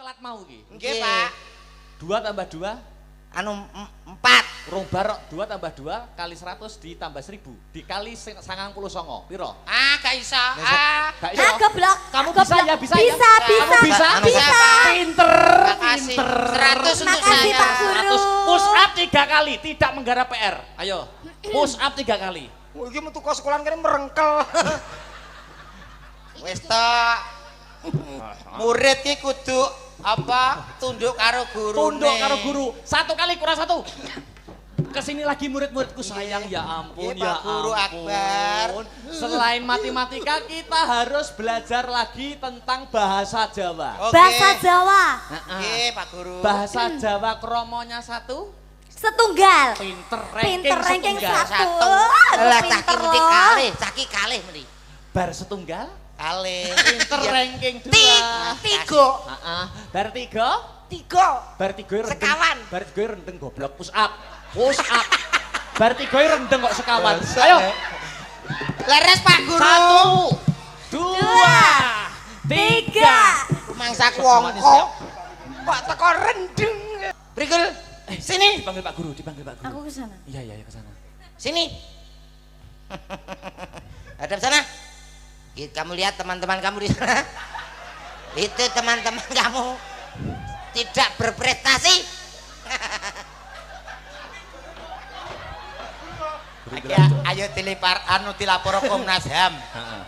telat mau iki. Nggih, Pak. 2 tambah 2 Anu 4. rong barok 2 tambah 2 kali 100 ditambah 1000 dikali 99 piro? Gak iso. Gak iso. Goblok. Kamu bisa ya, bisa ya? Bisa, Kamu bisa? Anu, bisa. Pinter. Makasih. Pinter. 100 untuk Makasih, saya. Pak Guru. 100 push up 3 kali, tidak menggarap PR. Ayo, push up 3 kali. Iki metu kok sekolahan kene merengkel. Wis tok. Murid ki kudu apa? Tunduk karo guru. Tunduk karo guru. 1 kali kurang 1. Kesini lagi murid-muridku sayang, ya ampun, Iya, ya Pak Guru ampun. Akbar. Selain matematika kita harus belajar lagi tentang bahasa Jawa. Oke. Bahasa Jawa. Nggih, Pak Guru. Bahasa Jawa kromonya 1. Setunggal. Pinter Pinter ranking setunggal. 1. Lah Pinter caki mesti loh. kalih, caki kalih mesti. Bar setunggal. Kalih. Pinter Iya. ranking 2. Tiga. Bar 3. Bar 3 rendeng. Sekawan. Bar 3 rendeng goblok push up. Push up. Bar 3 rendeng kok sekawan. Ayo. Leres Pak Guru. 1 2 3. Mangsa wongko. Kok teko rendeng. Brigel. Sini. Dipanggil Pak Guru, dipanggil Pak Guru. Aku ke sana. Iya, iya, ke sana. Sini. Hadap sana. Kamu lihat teman-teman kamu di sana. Itu teman-teman kamu tidak berprestasi. Ayo dilapor Komnas HAM.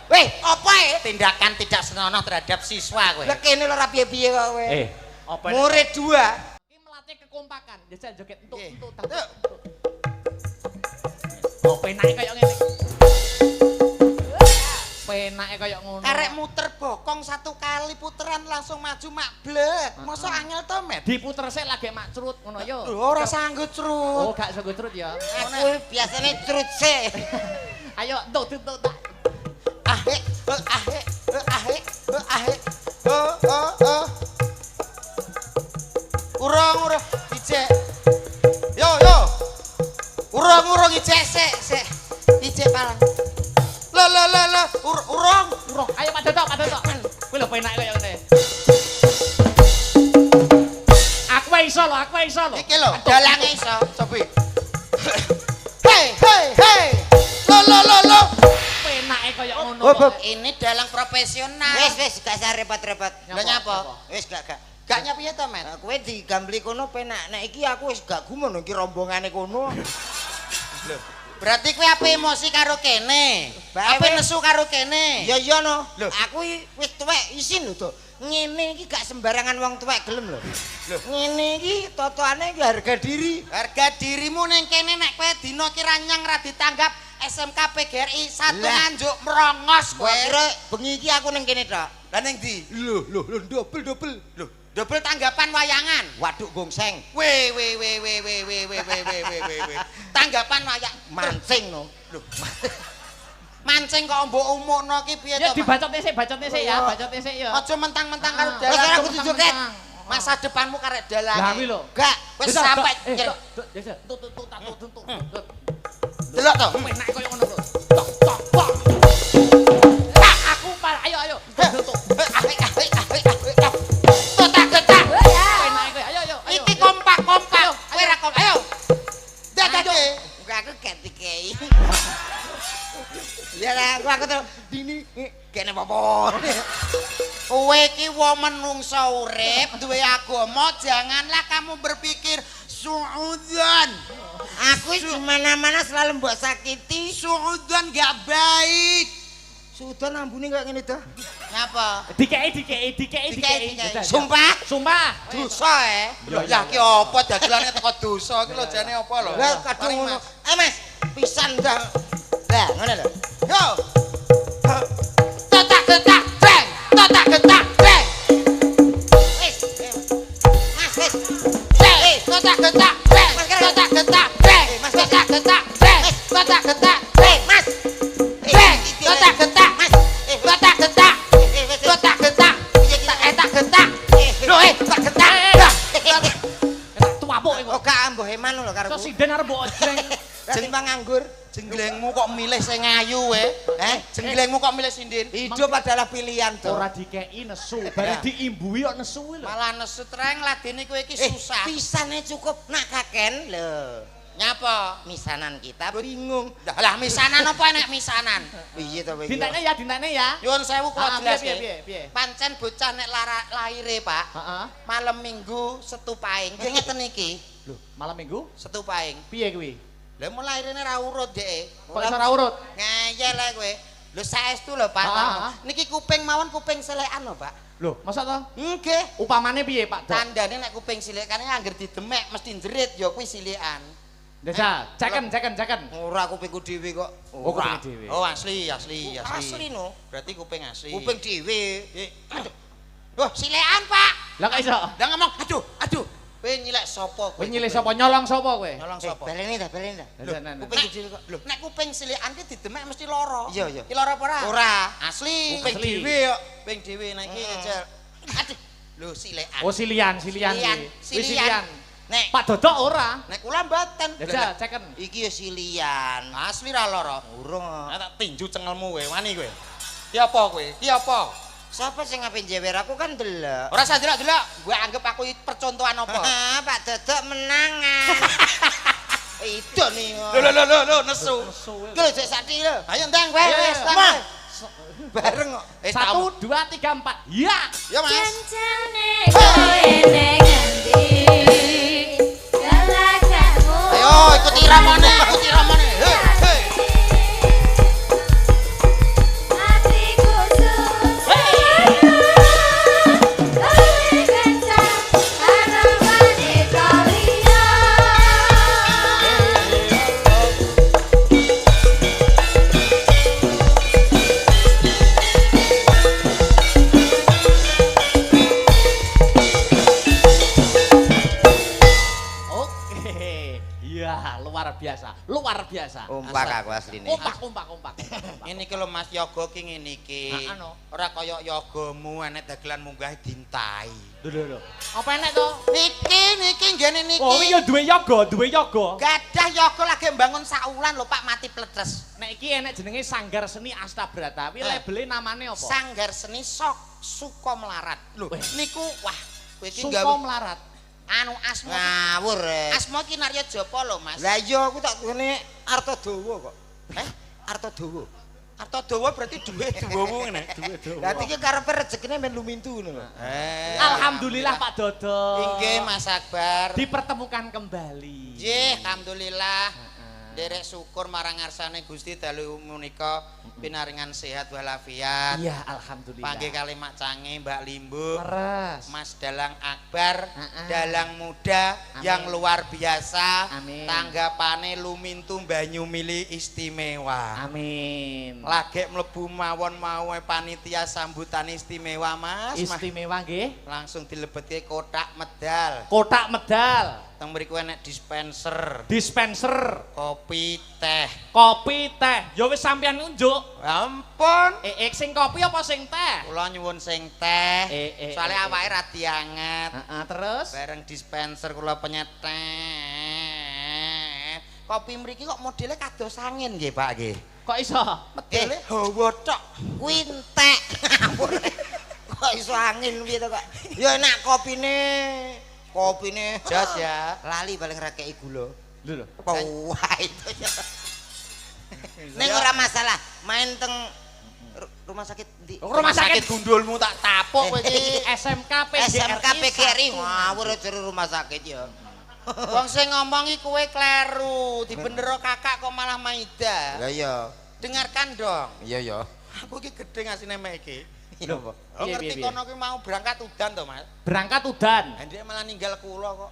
Weh, apa ya? Tindakan tidak senonoh terhadap siswa kowe. Lah kene lho ora piye-piye kok kowe. Apa Murid 2. ini melatih kekompakan. Jajal joget entuk Nggih. entuk. Yuk. Oh, penake kaya ngene. Penake kaya ngono. Arek muter bokong 1 kali puteran langsung maju mak blek. Mosok angel to, Met? Diputer sik lagi mak crut ngono yo. Ora sanggup crut. Oh, gak sanggo crut ya. Aku biasanya crut sih. Ayo, entuk entuk. Ahe, ahe, ahe, ahe. Oh. Urung, ijek. Yo. Urung ijek sik. Ijek palang. Lah, urung. Ayo Pak Dotok. Kuwi lho penake kaya ngene. Aku wae iso lho. Iki lho, dalange iso. Cobi. Hei. Lo. Penake kaya ngono. Ini dalang profesional. Wis, gak usah repot-repot. Lah nyapa? Wis gak. Gak nyapiye to, Men? Kowe digambli kono penak. Nek iki aku wis gak gumun iki rombongane kono. Lho, berarti kowe apa emosi karo kene? Apa nesu karo kene? Ya no. Aku wis tuwek isin lho, Dok. Ngene iki gak sembarangan wong tuwek gelem lho. Ngene iki totoane iki harga diri. Harga dirimu ning kene nek kowe dina ki ranyang ra ditanggap SMK PGRI satu nganjuk merongos kowe. Bengi iki aku ning kene, Tok. Lah ning ndi? Lho, dobel. Lho, dobel tanggapan wayangan. Waduh gongseng. We. Tanggapan wayang mancing no. Lho. Mancing kok mbok umukno ki piye to? Ya dibacotne sik ya, Aja mentang-mentang karo dalan. Ora kudu joget. Masa depanmu karek dalan. Lah kuwi lho. Gak, wis sampai. Tutuk. Delok to. Penake kaya ngono lho. Tok. Aku ayo. Tutuk. Totak. Penake kaya ayo. Iki kompak. Kowe ra kompak. Ayo. Dadake. Aku gak dikei. Ya aku tuh dini kene apa? Kowe iki wong menungso urip, duwe agama, janganlah kamu berpikir suudzon. Aku di mana-mana selalu mbok sakiti. Suudzon gak baik. Suudzon ambune kaya ngene to. Nyapa? Dikei. Sumpah? Dosa. Lah ki apa dagelane teko dosa ki lho jane apa lho? Lah kadung ngono. Mas, pisan dah. Lah ngene lho. Yo. Totak gentak, breng. Wis. Mas, wis. Totak gentak, breng. Mas. Tuapuk iku. Oh, gak ambuh eman lho karo. Sosinden arep mbok ojreng. Timbang nganggur. Jenglengmu kok milih sing ayu jenglengmu kok milih sindin? Hidup adalah pilihan tuh. Ora dikeki nesu, bare diimbui kok nesu lho. Malah nesu treng ladene kowe iki susah. Pisane cukup nak kaken lho. Nyapa? Misanan kita bingung. Lah misanan apa enek misanan? Piye to kowe? Dintekne ya. Nyuwun sewu kula jelaske. Piye? Pancen bocah nek laire, Pak. Heeh. Malam Minggu Setu Paing. Nggih ngeten iki. Lho, malam Minggu Setu Paing. piye kuwi? Lah mau lairine ra urut dhek. Kok iso ora urut? Ngeyel ae kowe. Lho saestu lho, Pak. Niki kuping mawon kuping selekan lho, Pak. Lho, masa to? Nggih. Upamane piye, Pak Dok? Tandane nek kuping silikane angger didemek mesti jerit ya kuwi silikan. Desa, ceken. Ora kupingku dhewe kok. Oh, kuping dhewe. Oh, asli. Asli no. Berarti kuping asli. Kuping dhewe. Aduh. Wah, silekan, Pak. Lah kok iso? Lah ngomong, aduh. Kowe nyilek sapa kowe? Kowe nyilih sapa nyolong sapa kowe? Nyolong sapa? Baleni dah. Kuping kecil kok. Lho, nek kuping silikan ki didemek mesti lara. Iya. Ki lara apa ora? Ora. Asli. Kuping dhewe kok. Kuping dhewe nek iki kecil. Aduh. Lho, silekan. Oh, silian. Silian. Wis silian. Nek Pak Dodok ora. nek kula mboten. Desa, ceken. Iki ya silian. Asli ra lara. Urung. Nah, tak tinju cengelmu kowe, wani kowe. Ki apa kowe? Ki apa? Sapa sing ngapain jewer aku kan delok. Ora usah delok-delok, gue anggap aku iki percontohan apa? Pak Dodok menangan. Itu nih. Lho, nesu. Lho jek sakti lho. Ayo ndang kowe wis. Mah. Bareng kok. 1 2 3 4. Ya. Ya, Mas. Kencane kowe ning endi? Galakanmu. Ayo ikuti ramane. Hei. Hatiku susah. Kowe kencang harapane kalian. Oke. Ya, luar biasa. Umpak aku asline. Kompak. Ini ki lho Mas yoga ki ngene iki. Ora kaya yogamu enek dagelan munggah dintai. Lho. Apa enek to? Niki nggene niki. Oh, iya duwe yoga. Gadah yoga lagi mbangun saulan lho Pak mati pletes. Nek iki enek jenenge Sanggar Seni Astabrata. Kuwi labele namane apa? Sanggar Seni Suka Melarat. Lho, niku wah kowe iki Suka gawe Melarat. anu asma. Ngawur. Asma ki Narya Japa lho, Mas. Lah iya aku tak ngene Artodawa kok. Artodawa. Artodawa berarti duwe dawa ngene. Lah iki karepe rezekine men lumintu ngono lho. Alhamdulillah Pak Dodok. Inggih Mas Akbar. Dipertemukan kembali. Nggih, alhamdulillah. Derek syukur marang ngarsane Gusti dalu menika pinaringan sehat walafiat. Iya, alhamdulillah. Panggih kali Mak Cange, Mbak Limbu, Leres. Mas Dalang Akbar, dalang muda yang luar biasa. Amin. Tanggapane lumintu banyu mili istimewa. Amin. Lagi mlebu mawon mau panitia sambutan istimewa, Mas. Istimewa nggih. Langsung dilebetke kotak medal. Kotak medal. Teng mriku enek dispenser, Dispenser. kopi, teh. Kopi, teh. Ya wis sampean unjuk. Ampun. Sing kopi apa sing teh? Kula nyuwun sing teh. Soale awake ra dianget. Terus Bareng dispenser kula penyeteh. Kopi mriki kok modele kados angin nggih, Pak nggih. kok iso? Modele hawa tok. Kuwi entek. Kok iso angin piye to kok? Ya enak kopine. Kopine Jos ya. lali paling ra kei gula. Lho. Wah itu ya. Ning ora masalah, main teng rumah sakit ndi? Rumah sakit gundulmu tak tapuk kowe iki. SMK PGRI. SMK PGRI. Ngawur jero rumah sakit ya. Wong sing ngomong iki kowe kleru, dibenero kakak kok malah Maida. Lah iya. Dengarkan dong. Iya ya. Aku iki gedhe ngasine mek iki. Iya, Pak. Oh ngerti kono ki mau berangkat udan to, Mas. Berangkat udan. Lah dia malah ninggal kula kok.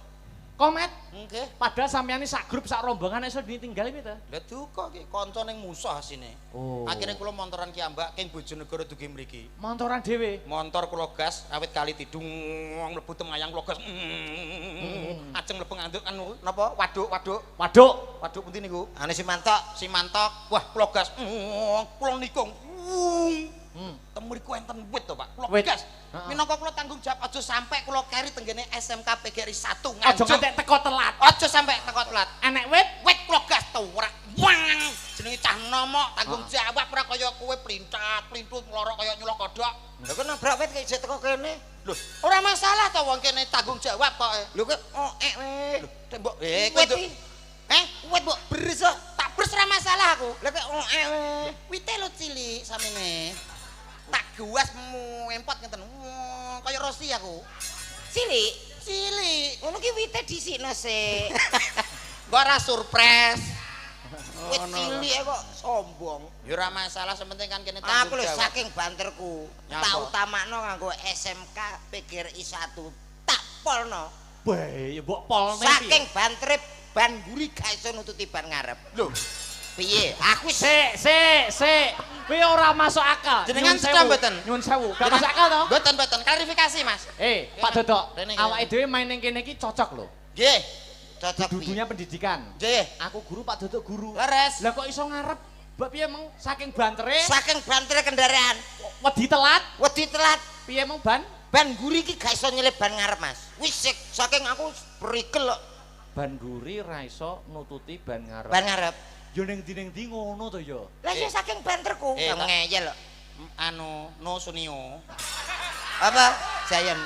Komet. Nggih. Padahal sampeyan iki sak grup sak rombongan iso ditinggal piye to? Lah duka ki kanca ning musuh asine. Oh. Akhirnya kula montoran ki ambak king Bojonegoro dugi mriki. Montoran dhewe. Montor kula gas awit kali tidung mlebu temayang kula gas. Ajeng mlebu nganduk anu napa waduk. Waduk pundi niku? Ane si mantok. Simantok. Wah kula gas. Kula nikung. Temuriku enten wit to, Pak. Kula Wit. gas. Minangka kula tanggung jawab aja sampe kula keri tenggene SMK PGRI 1 Aja nganjuk. ngantek teko telat. Aja sampe teko telat. Enek wit Wit kula gas to ora wang jenenge cah nomok tanggung jawab ora kaya kowe plintat plintut mlorok kaya nyulok kodhok. Lha kok nabrak wit kok isih teko kene. Lho, ora masalah to wong kene tanggung jawab kok. Lho kok oek we. Tembok Wit iki. Wit mbok beres kok. tak bers ora masalah aku. Lha kok oek we. Wite lho cilik samene. Tak guas empot ngeten. Kaya Rosi aku. Cilik. Cilik. Ngono ki wite dhisikno sik. Kok ora surprise. Wit cilik kok sombong. Ya ora masalah sementing kan kene Aku tanggung lho jawab. saking banterku Nyapa? tak utamakno nganggo SMK PGRI 1 tak polno. Bae, ya mbok polne Saking bantere ban guri gak iso nututi ban ngarep. Lho, Piye? Aku Sik. Kuwi ora masuk akal. Jenengan Nyun cedha sewu. mboten? Nyun sewu. Gak masuk akal to? Mboten klarifikasi, Mas. Pak Dodok, Rene, awake dhewe main ning kene iki cocok lho. Nggih. cocok piye? Dudunya pendidikan. Nggih. Aku guru, Pak Dodok guru. Leres. Lah kok iso ngarep? Mbak piye emang saking bantere Saking bantere kendaraan, wedi telat? wedi telat Piye emang ban? ban guri iki gak iso nyelip ban ngarep, Mas. Wis saking aku berikel kok Ban guri ra iso nututi ban ngarep. ban ngarep. Yo ning ndi ngono to ya. Lah ya saking banterku, tak- ngeyel kok. Anu, no sunio. Apa? Jayan.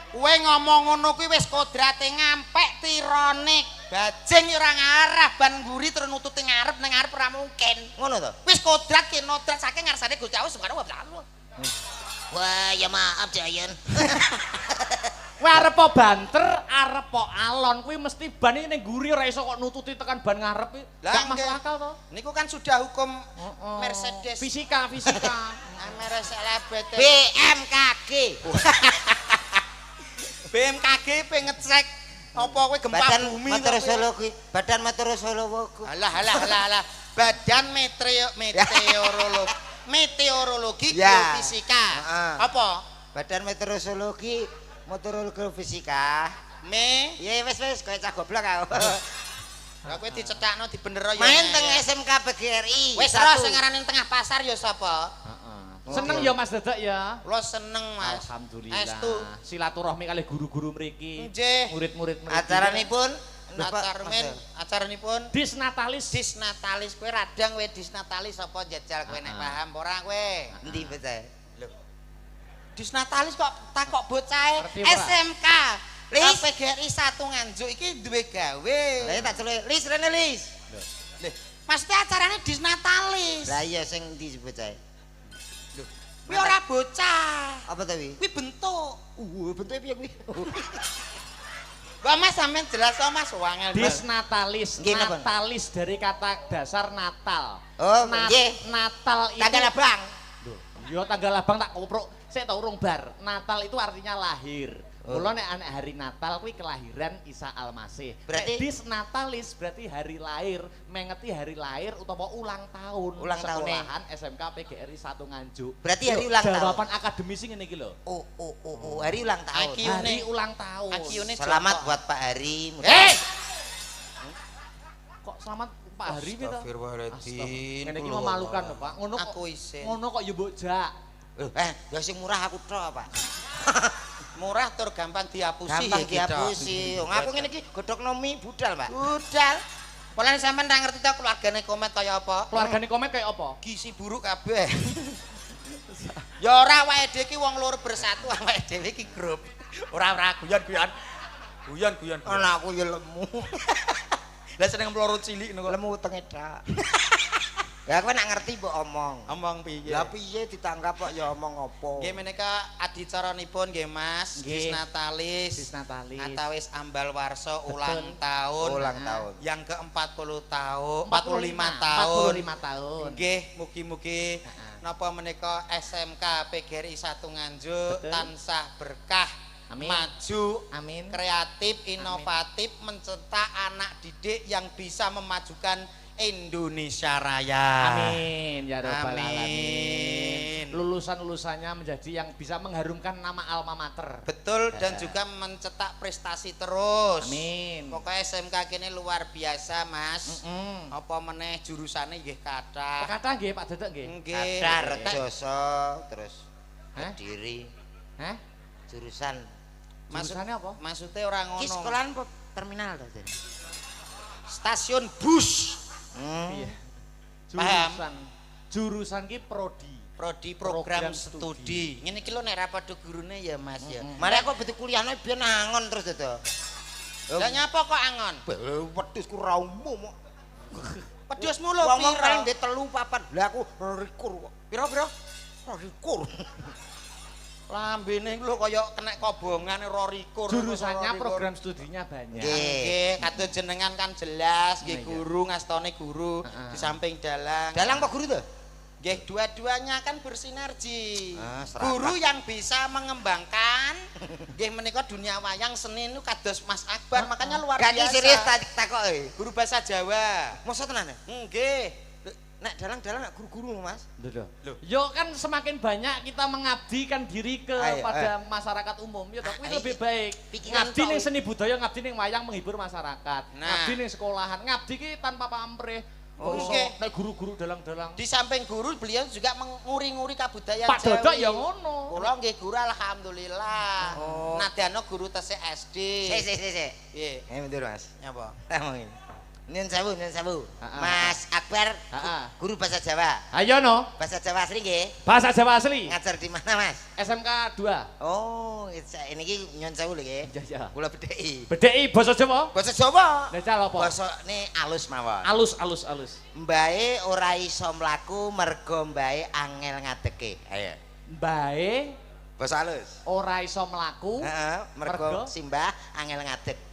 Kowe ngomong ngono kuwi wis kodrate ngampek tirone. Bajing ya ora ngarah ban guri terus nututi ngarep nang ngarep ora mungkin. Ngono to? Wis kodrat ki nodrat saking ngarsane Gusti Allah Subhanahu wa taala. Wah, ya maaf Jayan. Kowe arep po banter, arep po alon, kuwi mesti ban iki ning guri ora iso kok nututi tekan ban ngarep iki. Lah, Gak masuk nggih. akal to? Niku kan sudah hukum Heeh. Mercedes. Fisika. Mercedes LBT. BMKG. BMKG pe ngecek apa kowe gempa Badan bumi to, meteorologi, badan meteorologi. Alah. Badan meteorologi Ya. geofisika. Heeh. Apa? Badan meteorologi, fisika. Ya wis kowe cah goblok kau. Lah kowe dicethakno dibenerno ya. Main teng SMK PGRI. Wis ora sing aran ning tengah pasar ya sapa? Seneng ya Mas Dodok ya. Kula seneng, Mas. Alhamdulillah. Estu. Silaturahmi kali guru-guru mriki. Nggih. Murid-murid mriki. Acaranipun Acarmenipun Disnatalis. Disnatalis kowe radang kowe Disnatalis apa jajal kowe nek paham ora kowe? endi bocah? Lho. Disnatalis kok takok bocahe Ngerti ora? SMK. Lis. PGRI 1 Nganjuk iki duwe gawe. Lah ya tak celuk, Lis rene Lis. Lho, maksudnya acarane Disnatalis. Lah iya sing endi bocah? Kuwi ora bocah. Apa to wi? Kuwi bentuk. Bentuke piye kuwi? Kok Mas sampean jelas to Mas wangel. Disnatalis. Nggih, napa? Natalis dari kata dasar Natal. Oh, nggih. Natal itu Tanggal abang. Yo tanggal abang tak koprok. Saya tau urung bar. Natal itu artinya lahir. Mula nek anak hari Natal kuwi kelahiran Isa Almasih. Berarti- Nek Disnatalis berarti hari lahir, mengeti hari lahir utawa ulang tahun. Ulang tahune. Sekolahan SMK PGRI 1 Nganjuk. Berarti hari Yo, ulang tahun. Jawaban akademis ngene iki lho. Oh, hari ulang tahun. Aki- Iune. Hari ulang tahun. Akiune Selamat Joko. buat Pak Hari. Kok selamat Pak Hari gitu? Astagfirullahaladzim. Ngene iki memalukan lho, Pak. Ngono kok Aku isin. ngono kok yo mbok jak. Ya sing murah aku tok, Pak. Murah tur gampang dihapusi. Gampang ya, gitu. dihapusi. Wong aku ngene iki godhokno mie budal, Pak. Budal. Mulane sampean ra ngerti ta keluargane komet kaya apa? Keluargane komen kayak apa? Gizi buruk kabeh. Ya ora awake dhewe iki wong loro bersatu, awake dhewe iki grup. Ora guyon-guyon. Guyon-guyon. Anakku ya lemu. Lah seneng peloro cilik ngono. Lemu wetenge dak. Ya kowe nak ngerti mbok omong. Omong piye? Lah piye ditanggap kok ya omong apa? Nggih menika adicaranipun nggih Mas, Nggih. Disnatalis. Disnatalis. Atawis ambal warsa ulang tahun. Ulang tahun. Yang ke-40 tahun, 45 tahun. 45 tahun. Nggih, mugi-mugi napa menika SMK PGRI 1 Nganjuk Betul. tansah berkah, Amin. maju, Amin. kreatif, inovatif, mencetak anak didik yang bisa memajukan Indonesia Raya. Amin ya rabbal Amin. alamin. Lulusan-lulusannya menjadi yang bisa mengharumkan nama alma mater. Betul dan juga mencetak prestasi terus. Amin. Pokoknya SMK kini luar biasa, Mas. Apa meneh jurusane nggih kathah. Kata nggih Pak Dodok nggih. Nggih. Kadar Rejoso terus Hah? Kediri Hah? jurusan Jurusannya apa? Maksudnya ora ngono. ki sekolahan apa terminal to, Jen? stasiun bus. Iya. Paham? Jurusan ki prodi. Prodi program Program studi. Ngene iki lho nek ra padha gurune ya Mas ya. Mare kok betul kuliahnya biar angon terus itu. Lah nyapa kok angon? Wedhusku ra umum. Pedhusmu lho Wong piro? paling ndek 3 4. Lah aku rikur kok. Piro-piro? Rikur. Lambene lho kaya kena kobongan rorikur. Jurusannya program studinya banyak. Nggih, kadung jenengan kan jelas nggih Nah, iya. guru ngastone guru Heeh. di samping dalang. Dalang kok guru tuh? Nggih, dua-duanya kan bersinergi. Serakah. Guru yang bisa mengembangkan nggih menika dunia wayang seni itu kados Mas Akbar, makanya luar Gak biasa. serius takoki. Guru bahasa Jawa. Masa tenan ya? Nggih. Nek dalang nak guru-guru Mas. Loh. Yo kan semakin banyak kita mengabdikan diri Ayo, kepada masyarakat umum ya toh kuwi lebih baik. Pikiran Ngabdi ning kau. seni budaya, ngabdi ning wayang menghibur masyarakat. Nah. Ngabdi ning sekolahan, ngabdi ki tanpa pamrih. Oh, Kok iso oke. nek guru-guru dalang-dalang. Di samping guru beliau juga menguri-nguri kabudayaan Pak Jawi. Dodok ya ngono. Kula nggih guru alhamdulillah. Oh. Nadano guru tesih SD. Sik. Nggih. Bentar Mas. Nyapa? Ngomongin. Nyun sewu. Ha-ha. Mas Akbar Ha-ha. guru bahasa Jawa. Ayo no, Bahasa Jawa asli nggih. bahasa Jawa asli. Ngajar di mana Mas? SMK 2. Oh, ini ki nyun sewu lho nggih. Iya, iya. Kula bedheki. Bedheki basa Jawa. Bahasa Jawa. Necal apa? Basane alus mawon. Alus. Mbae ora iso mlaku mergo mbae angel ngadeke. Ayo. Mbae Bahasa alus. ora iso mlaku. Heeh, Mergo? mergo simbah angel ngadek.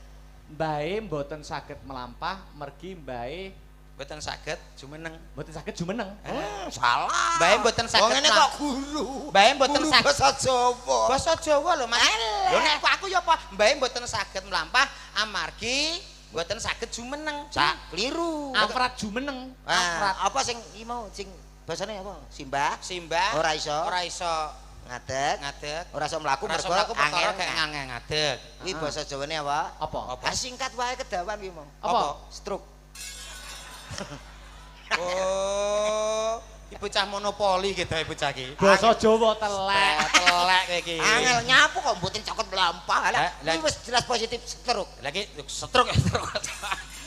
Mbae mboten saged melampah mergi mbae Mboten saged jumeneng. mboten saged jumeneng. Salah. Mbae mboten saged Wong ngene mlah- kok guru. Mbae mboten Guru saged bahasa Jawa. Basa Jawa lho Mas. Alah. Lho nek aku ya apa? Mbae mboten saged melampah amargi mboten saged jumeneng. Sak keliru. Afrat jumeneng. Afrat. Ah, apa sing iki mau sing basane apa? Simbah Simbah ora iso ora iso ngadeg. ngadeg. Ora iso mlaku Ora iso mergo mlaku perkara angel kayak ngadeg. Kuwi basa Jawane apa? Apa? Ah, singkat wae kedawan kuwi mau. Apa? Stroke. Oh, ibu cah monopoli gitu ibu cah iki. Basa Jawa telek. Telek kowe iki. Angel nyapu kok mboten cokot mlampah. Lah, Lah, kuwi wis jelas positif stroke. Lagi stroke.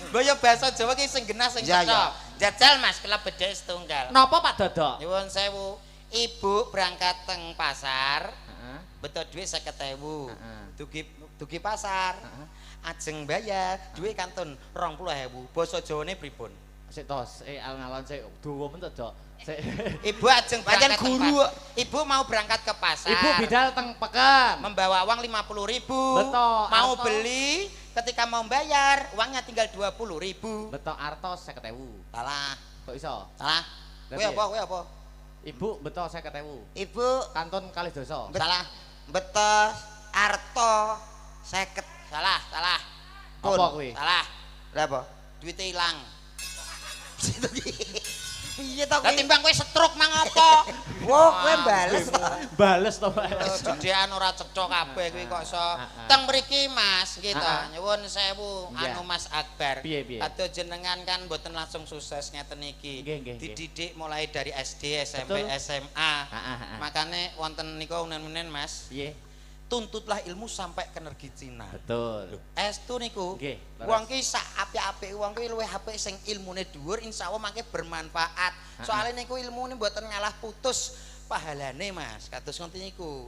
Boyo bahasa Jawa ki sing genah sing Iya, cocok. Jajal Mas, kula bedhe setunggal. Napa Pak Dodok? Nyuwun sewu. Ibu berangkat teng pasar, Heeh. betul duit 50.000. Heeh. Dugi pasar. Heeh. Ajeng bayar, duit kantun 20.000. Basa Jawane pripun? Sik tos, alon-alon sik dawa men to, Dok. Sik. Ibu ajeng Pancen berangkat teng guru. pasar. Ibu mau berangkat ke pasar. Ibu bidal teng peken. Membawa uang 50.000. Betul, Mau Arto. beli, ketika mau bayar, uangnya tinggal 20.000. Betok artos 50.000. Salah. Kok iso? Salah. Lah Kowe piye? apa? Kowe apa? Ibu betok 50.000. Ibu Kantun kalih dosa. Salah. betos arto 50 Salah, salah. pun. Apa kuwi? Salah. Lah apa? Duitnya hilang. Piye to Lah kuwi? timbang kowe stroke mang apa? Wo, kowe bales to. Bales to, Pak. Gedean ora cetha kabeh kuwi kok iso. Ah. Teng mriki Mas, gitu. Ah. Nyuwun sewu Iya. anu Mas Akbar. Piye, piye? Kados jenengan kan mboten langsung sukses ngeten iki. Nggih, nggih, nggih. Dididik mulai dari SD, SMP, Betul. SMA. Ah. Makane wonten nika unen-unen Mas, Piye? tuntutlah ilmu sampai ke negeri Cina. Betul. Estu niku, Nggih, leres. wong ki sak apik-apik wong kuwi luwih apik sing ilmune dhuwur insyaallah mangke bermanfaat. Soale niku ilmune mboten ngalah putus pahalane Mas. Kados ngoten niku.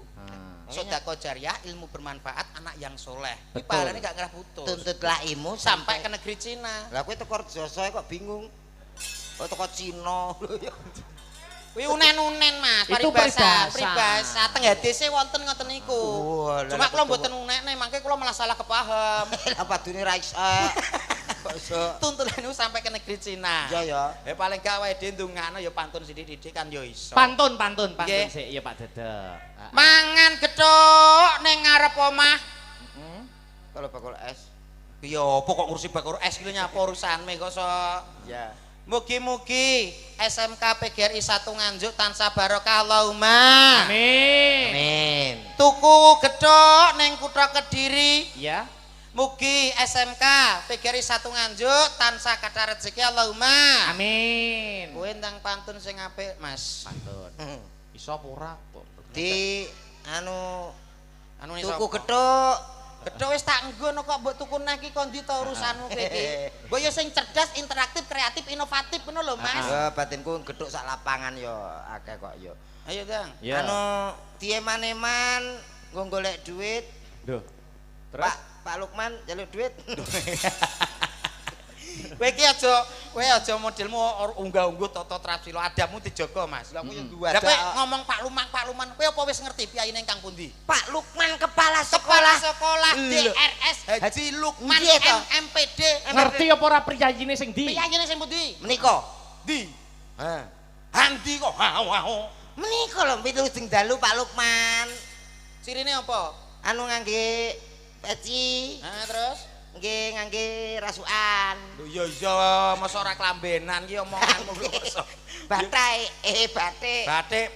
Sedekah jariah, ilmu bermanfaat, anak yang soleh. Kuwi Betul. pahalane gak ngalah putus. Tuntutlah ilmu Sampai ke negeri Cina. Lah kowe teko Rejoso kok bingung. Kok teko Cina lho ya. Kuwi unen-unen Mas, Itu paribasa, peribahasa. peribahasa. Teng hadise wonten ngoten niku. Oh, lah, Cuma lah, kula betul. mboten unekne, mangke kula malah salah kepaham. Lah padune ra iso. Kok iso? Tuntutan niku sampai ke negeri Cina. Iya ya. Paling gak wae dhewe ndongakno ya pantun sithik-sithik kan ya iso. Pantun Nggih. sik ya Pak Dodok. Mangan gethuk ning ngarep omah. Kalau bakul es. Ya apa kok ngurusi bakul es iki nyapa urusanme kok so. Ya. Mugi-mugi SMK PGRI 1 Nganjuk tansah barokah Allahumma. Amin. Amin. Tuku gethuk ning Kutha Kediri. Ya. Mugi SMK PGRI 1 Nganjuk tansah kathah rezeki Allahumma. Amin. Kowe ndang pantun sing apik, Mas. Pantun. Iso apa ora? Di anu Anu ni tuku sapa? gethuk Gedhok wis tak nggon kok mbok tuku neh iki kon ndi to urusanmu kowe iki. Mbok yo sing cerdas, interaktif, kreatif, inovatif ngono lho, Mas. Ya batinku gedhok sak lapangan yo akeh kok yo. Ayo, Kang. Ya. Anu Tieman-eman nggo golek duit. Duh. Terus Pak Lukman jaluk duit. Kowe aja modelmu unggah-ungguh tata trapsilo adabmu dijaga Mas. Lah Lah kowe ngomong Pak Luman, kowe apa wis ngerti piyayine kang pundi? Pak Lukman kepala Sekolah sekolah. DRS Haji Lukman Nggih to. MPD. ngerti apa ora priyayine sing ndi? Piyayine sing pundi? Menika. Ndi? Ha. Handi kok. Menika lho pitulung dalu Pak Lukman. Cirine apa? Anu ngangge peci, Nah, terus? nggih ngangge rasukan. Lho iya masa ora klambenan iki omonganmu lho masa. Bathik, bathik. Bathik.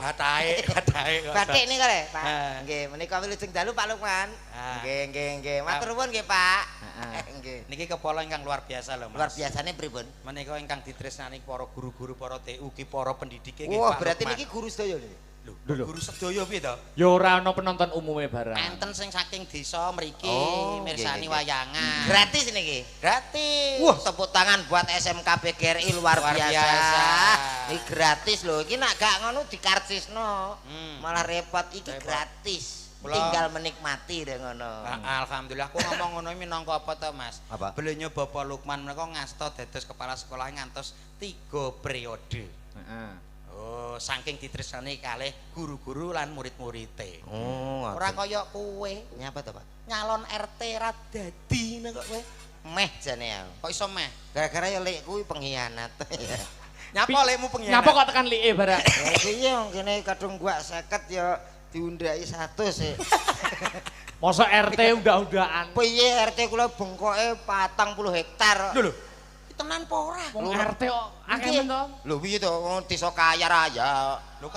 Bathik niku lho, Pak. Ha. Nggih, menika wilujeng dalu Pak Lukman. Ha. Nggih. Matur nuwun nggih, Pak. Nggih. Niki kepala ingkang luar biasa lho Mas. Luar biasane pripun? Menika ingkang ditresnani para guru-guru, para TU ki para pendidik nggih Wah, Pak berarti Lukman. niki guru sedaya lho. Lho, Lho. guru sedaya piye to? Ya ora ana penonton umume barang. Enten sing saking desa mriki Oh, mirsani nggih. wayangan. Gratis niki. Gratis. Wah, tepuk tangan buat SMK PGRI luar Luar biasa. biasa. Ini gratis loh. Iki nak gak ngono dikarcisno. Hmm. Malah repot iki Repot. gratis. Kula- Tinggal menikmati deh ngono. Alhamdulillah aku ngomong ngono iki minangka apa to Mas? Apa? Beliau Bapak Lukman menika ngasta dados kepala sekolah ngantos 3 periode. Heeh. Oh, saking ditresnani kalih guru-guru lan murid-murite. Oh, Ora kaya kowe nyapa to, Pak? nyalon RT ra dadi nek kok kowe. Meh jane aku. Kok iso meh? Gara-gara ya lek kuwi pengkhianat. Nyapa lekmu pengkhianat? Nyapa kok tekan like barang? Ya iki yo kene kadung gua 50 ya diundhaki 100 sih. Mosok RT udah-udahan. Piye RT kula bengkoke 40 hektar. Lho, tenan apa ora? Wong RT kok akeh Nggih. men to. Lho piye to wong desa kaya raya. Lho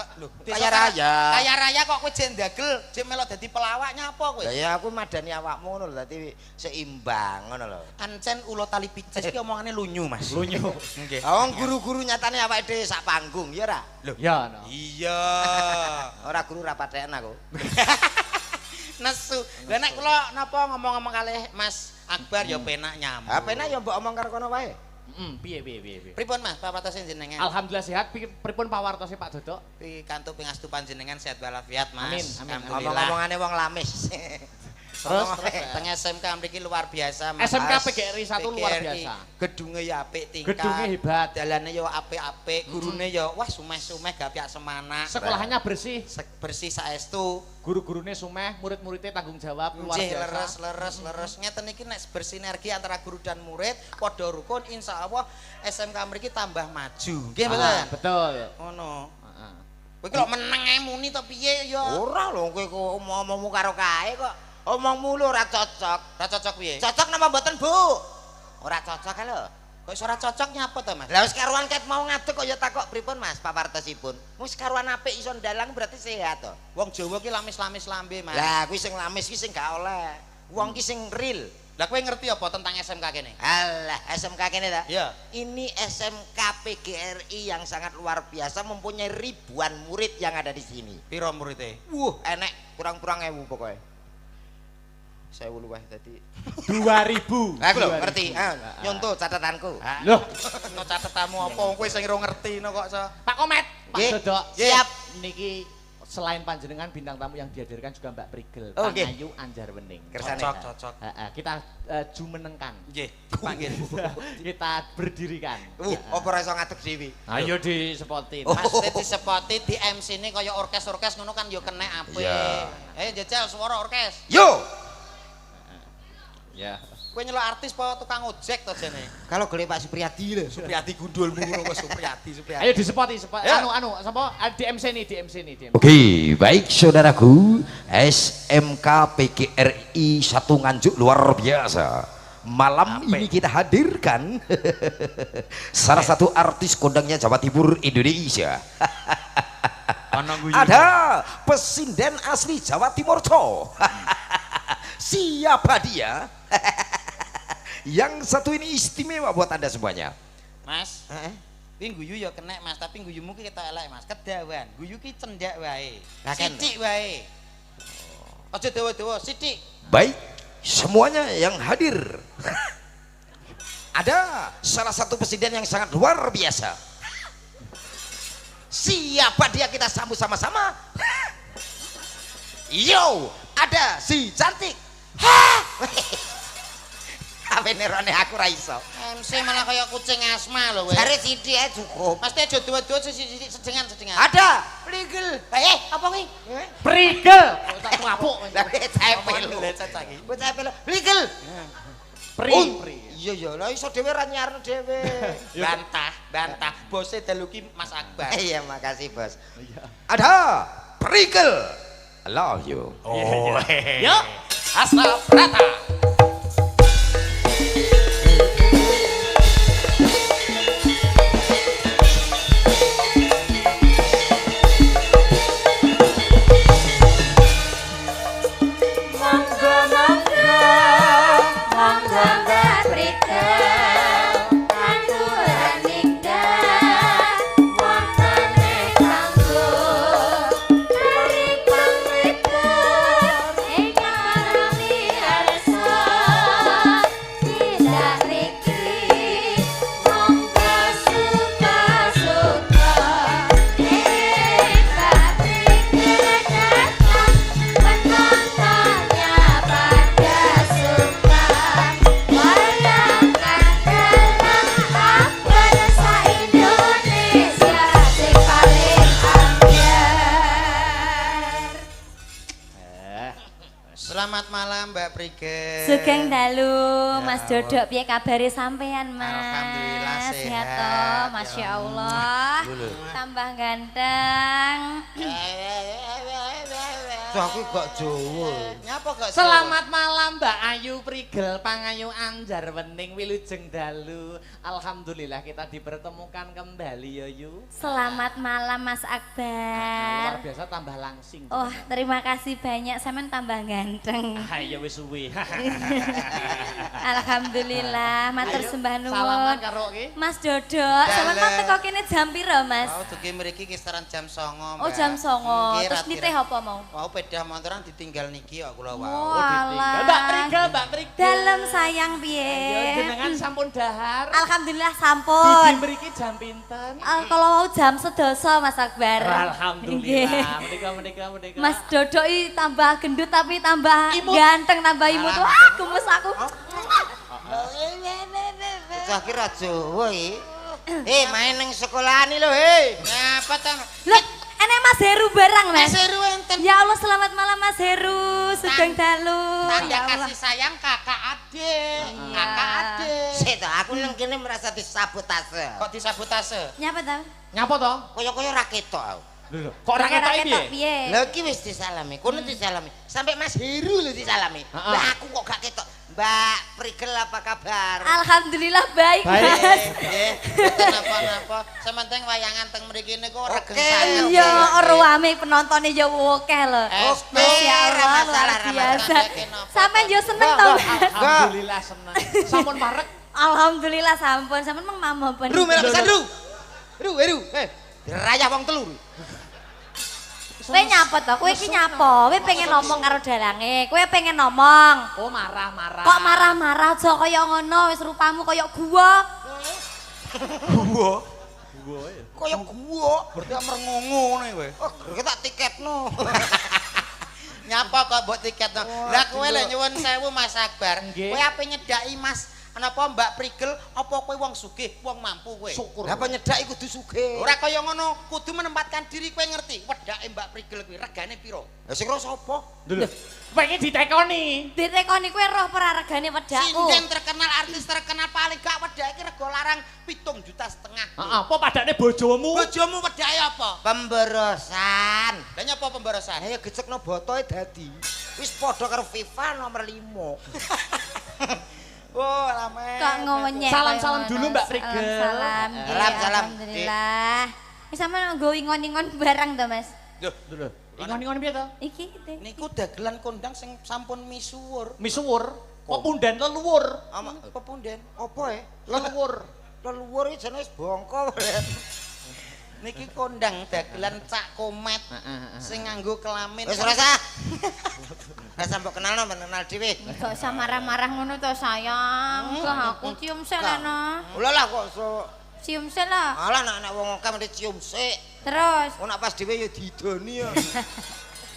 Kaya raya. Kaya raya kok kowe jek ndagel, jek melok dadi pelawak nyapa kowe? Lah ya aku madani awakmu ngono lho dadi seimbang ngono lho. Ancen ulo tali picis ki omongane lunyu, Mas. Lunyu. Nggih. Wong guru-guru nyatane awake dhewe sak panggung ya ora? Ya no. Iya. Ora guru ra pathekan aku. Nesu. Lah nek kula napa ngomong-ngomong kalih Mas Akbar ya penak nyambung. Ha penak ya mbok omong karo kono wae. Piye. Pripun Mas pawartos jenengan? Alhamdulillah sehat. Pripun pawartose Pak Dodok? Pikantuk pingastu panjenengan sehat walafiat Mas. Amin. Alhamdulillah. Ngomong-omongane wong lamis. Terus Teng SMK mriki luar biasa Mas. SMK PGRI 1 luar biasa. Gedunge ya apik tingkat. Gedungnya hebat. Dalane ya apik-apik, gurune ya wah sumeh-sumeh gak piak semanak. Sekolahnya bersih. Bersih saestu. Guru-gurune sumeh, murid-muridnya tanggung jawab luar Nggih biasa. leres. Ngeten iki nek bersinergi antara guru dan murid padha rukun insyaallah SMK mriki tambah maju. Nggih mboten? Betul. Ngono. Heeh. Kowe kok meneng ae muni to piye ya? Ora lho kowe kok omongmu karo kae kok. Omongmu lho ora cocok. Ora cocok piye? Cocok napa mboten, Bu? Ora cocok kan lho. Kok iso ora cocok nyapa to, Mas? Lah wis karuan ket mau ngadeg kok ya takok pripun Mas pawartosipun. Wis karuan apik iso ndalang berarti sehat to. Wong Jawa ki lamis-lamis lambe, Mas. Lah kuwi sing lamis ki sing gak oleh. Wong ki sing real. Lah kowe ngerti apa tentang SMK kene? Alah, SMK kene ta? Iya. Ini SMK PGRI yang sangat luar biasa mempunyai ribuan murid yang ada di sini. Piro murite? Enek kurang-kurang 1000 pokoknya. Saya luweh tadi. 2000. Aku lho ngerti. Nyontoh catatanku. Loh, No catetamu apa wong kowe sing ora ngerti no kok. Pak Komet, Pak Nggih. Dodok. Siap. Niki selain panjenengan bintang tamu yang dihadirkan juga Mbak Prigel, Oh, nggih. Pangayu Anjar Wening. Kersane. Cocok. Kita jumenengkan. Nggih, dipanggil. Kita berdirikan. Apa ora iso ngadeg dhewe? Ayo disepotin. Maksudnya disepoti di MC ini kaya orkes-orkes ngono kan yo kena apik. Iya. Jajal suara orkes. Yo. Ya. Kowe nyelok artis apa tukang ojek to jene? Kalau golek Pak Supriyadi lho. Supriyadi gundulmu ngono kok Supriyadi. Ayo disepoti, Ya. sapa? Di MC nih. Oke, baik saudaraku, SMK PGRI satu Nganjuk luar biasa. Malam ini kita hadirkan salah satu artis kondangnya Jawa Timur Indonesia. Ada pesinden asli Jawa Timur toh. Siapa dia? Yang satu ini istimewa buat Anda semuanya. Mas, kuwi guyu ya kena Mas, tapi guyumu ki ketok elek Mas. Kedawan, guyu ki cendak wae. Lah, kan. Sithik wae. Aja dawa-dawa, sithik. Baik, semuanya yang hadir. Ada salah satu presiden yang sangat luar biasa. Siapa dia, kita sambut sama-sama. Yo, ada si cantik. Hah? Apa nerone aku ra iso. MC malah kayak kucing asma lho weh. Jare sithik ae cukup. Pasti aja dua-dua sejengan. Ada Prigel. Apa kuwi? Prigel. Tak kapuk. lah cepel. Bocah pelo. Prigel. Pri. Iya ya, lah iso dhewe ra nyarno dhewe. Bantah. Bose dalu ki Mas Akbar. Iya, makasih, Bos. Ada Prigel. I love you. Yo, Asal Prata. Selamat malam Mbak Prigel. Sugeng dalu, Mas Dodok piye kabare sampean, Mas? Alhamdulillah sehat. toh, Masya Allah. Tambah ganteng. Aku gak Jawa. Nyapa gak Selamat malam Mbak Ayu Prigel Pangayu Anjar Wening Wilujeng Dalu. Alhamdulillah kita dipertemukan kembali ya Yu. Selamat malam Mas Luar Akbar. biasa tambah langsing. Oh, terima kasih banyak, sampean tambah ganteng. Ayo wis suwe. Alhamdulillah, matur sembah Salaman nuwun. karo ki. Mas Dodok, sampean mau teko kene jam pira, Mas? Mau dugi mriki kisaran jam 09.00. Oh, jam 09.00. Nggih, Terus nitih apa mau? Mau pedah montoran ditinggal niki kok kula Oh, wau. alah. Mbak Prigel, Mbak Prigel. Dalem sayang Ayo piye? jenengan sampun dahar. Alhamdulillah Dugi sampun. mriki jam pinten? Kalau mau jam 11 Mas Akbar. Alhamdulillah. Nggih. Menika. Mas Dodok iki tambah gendut tapi tambah Imut. ganteng, tambah imut. Wah, gemes aku. Bocah ki ra Jawa iki. Main ning sekolahane lho, Nyapa ta? Loh, enek Mas Heru barang, Mas. Seru enten. Ya Allah, selamat malam Mas Heru. Sugeng dalu. Tanda Ya Allah. kasih sayang kakak adik. Iya. Kakak adik. Sik to, aku nang kene merasa disabotase. Kok disabotase? Nyapa ta? Nyapa to? Kaya-kaya ra ketok aku. Kok ora ketok ketok piye? piye? Lah iki wis disalami, kono disalami. Sampai Mas Heru lho disalami. Heeh. Lah aku kok gak ketok. Mbak Prigel apa kabar? Alhamdulillah baik, Baik. Mas. Nggih, mboten napa-napa. Sementing wayangan teng mriki niku regeng saya. Iya, rame penontonnya ya akeh lho. Oke, Masya ra Allah, masalah, luar ra biasa. masalah. Sampean yo seneng to, Mas? Alhamdulillah seneng. Sampun parek. Alhamdulillah sampun. Sampean meng mamopen. Ru melok pisan Ru. Ru. Dirayah wong telu. Kowe nyapa to? Kowe iki nyapa? Kowe pengen ngomong karo dalange. Kowe pengen ngomong. Oh marah-marah. Kok marah-marah aja kaya ngono, wis rupamu kaya gua. Kaya gua. Berarti merengungu ngene kowe. Oh, tak tiketno. Nyapa kok mbok tiketno. Lah kowe lho nyuwun sewu Mas Akbar. Nggih. Kowe ape nyedaki Mas napa Mbak Prigel apa kowe wong sugih, wong mampu kowe? Syukur. Lah penyedaki kudu sugih. Ora kaya ngono, kudu menempatkan diri kowe ngerti. Wedake Mbak Prigel kuwi regane piro? Lah sing ro sapa? Lho. Pengen ditekoni. Ditekoni kowe roh ora regane wedakku. Sinten terkenal artis terkenal paling gak wedake rego larang 7,5 juta. Heeh, apa padane bojomu? Bojomu wedake apa? Pemborosan. Lah nyapa pemborosan? Ayo gecekno botoe dadi. Wis padha karo FIFA nomor 5. Oh, lama. Kok ngonyek. Salam-salam dulu, Mbak Prigel. Salam. Salam. Alhamdulillah. Wis sampean nggo ingon-ingon barang to, Mas? Lho. Ingon-ingon piye to? Iki. Niku dagelan kondang sing sampun misuwur. Misuwur. Kok pundan leluwur. Ama pepunden. Apa Leluwur. Leluwur iki jenenge wis bongko. Niki kondang dagelan Cak Komet Heeh. sing nganggo kelamin. Wis ora sah. Rasa mbok kenal dhewe. Gak usah marah-marah ngono to sayang. Gak aku cium sik lena. Lha lah kok Cium sik lah. alah nek wong akeh mesti cium sik. Terus. Oh nek pas dhewe ya didoni ya.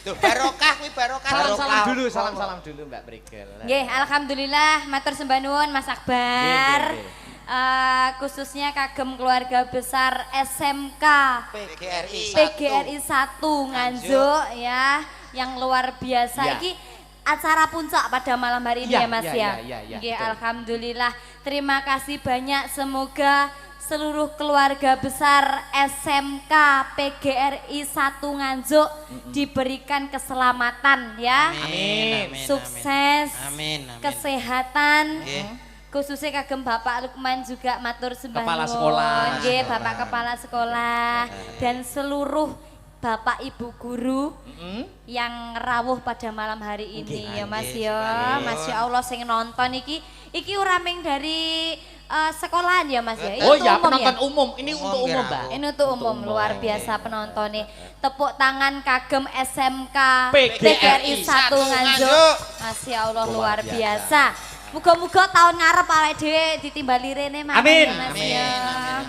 Tuh barokah kuwi barokah. Salam dulu, salam dulu Mbak Prigel. Nggih, alhamdulillah matur sembah nuwun Mas Akbar. Khususnya kagem keluarga besar SMK PGRI 1 Nganjuk ya, yang luar biasa. Ya. Iki acara puncak pada malam hari ini Ya, ya Mas ya, ya. ya, Nggih, betul. alhamdulillah. Terima kasih banyak, semoga seluruh keluarga besar SMK PGRI 1 Nganjuk diberikan keselamatan ya. Amin. Sukses, Amin. kesehatan. Nggih. Khususnya kagem Bapak Lukman juga matur sembah Kepala nuwun. sekolah. Nggih, Bapak Kepala Sekolah dan seluruh Bapak Ibu guru yang rawuh pada malam hari ini ya Mas ya. Masya Allah sing nonton iki ora ming dari sekolahan ya Mas ya. Oh Itu ya, umum penonton umum. Ini Umum, untuk umum, kira. Mbak. Ini untuk umum, luar biasa penontonnya. Tepuk tangan kagem SMK PGRI 1 1 Nganjuk. Nganjuk. Masya Allah Luar luar biasa. Muga-muga tahun ngarep awake dhewe ditimbali rene Mas. Amin. Ya, Mas, Amin. ya.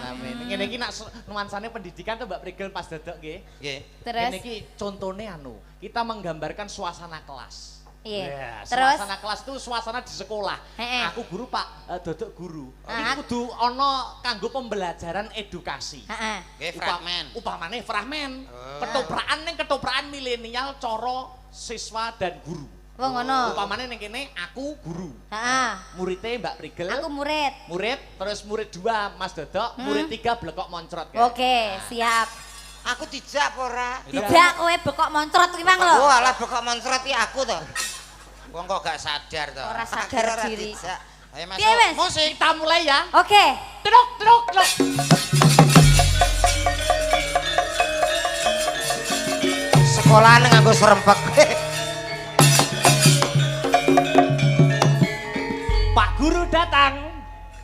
Amin. Ngene iki nak nuansane pendidikan tuh Mbak Prigel pas dedok nggih. Nggih. Terus Ngene iki contone kita menggambarkan suasana kelas. iya. Ya, Terus suasana kelas itu suasana di sekolah. Heeh. Aku guru Pak, dodok guru. Ah. Ini kudu ono kanggo pembelajaran edukasi. heeh. Nggih fragmen. Upamane fragmen. Oh. Ketoprakan milenial coro siswa dan guru. Wong ngono. Upamane ning kene aku guru. Heeh. Muridnya Mbak Prigel. Aku murid. Murid, terus murid 2 Mas Dodok, murid 3 blekok moncrot. Oke, siap. Aku dijak apa ora? Tidak kowe bekok moncrot kuwi mang lho. Oh alah bekok moncrot iki aku to. Wong kok gak sadar to. Ora Aku sadar ora diri. dijak. Ayo Mas. Piye, wes? Musik kita mulai ya. Oke. Truk truk truk. Sekolahan nganggo serempek. Pak guru datang.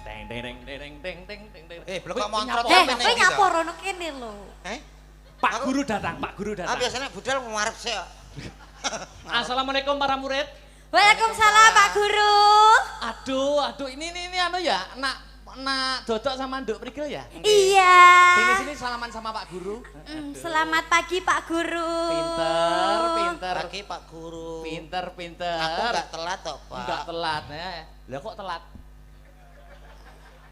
Teng teng teng teng teng teng teng teng. Blekok Wih, moncrot nyapa? Eh, kowe nyapa rono kene lho. Pak guru datang, Pak guru Ah datang. biasanya budal ngarep sik. Assalamualaikum para murid. Waalaikumsalam Pak Guru. Aduh, ini anu ya, nak Dodok sama Nduk Prigel ya? Iya. Sini salaman sama Pak Guru. Selamat pagi Pak Guru. Pinter. Pagi Pak Guru. Pinter. Aku enggak telat toh, Pak. Enggak telat. Lah kok telat?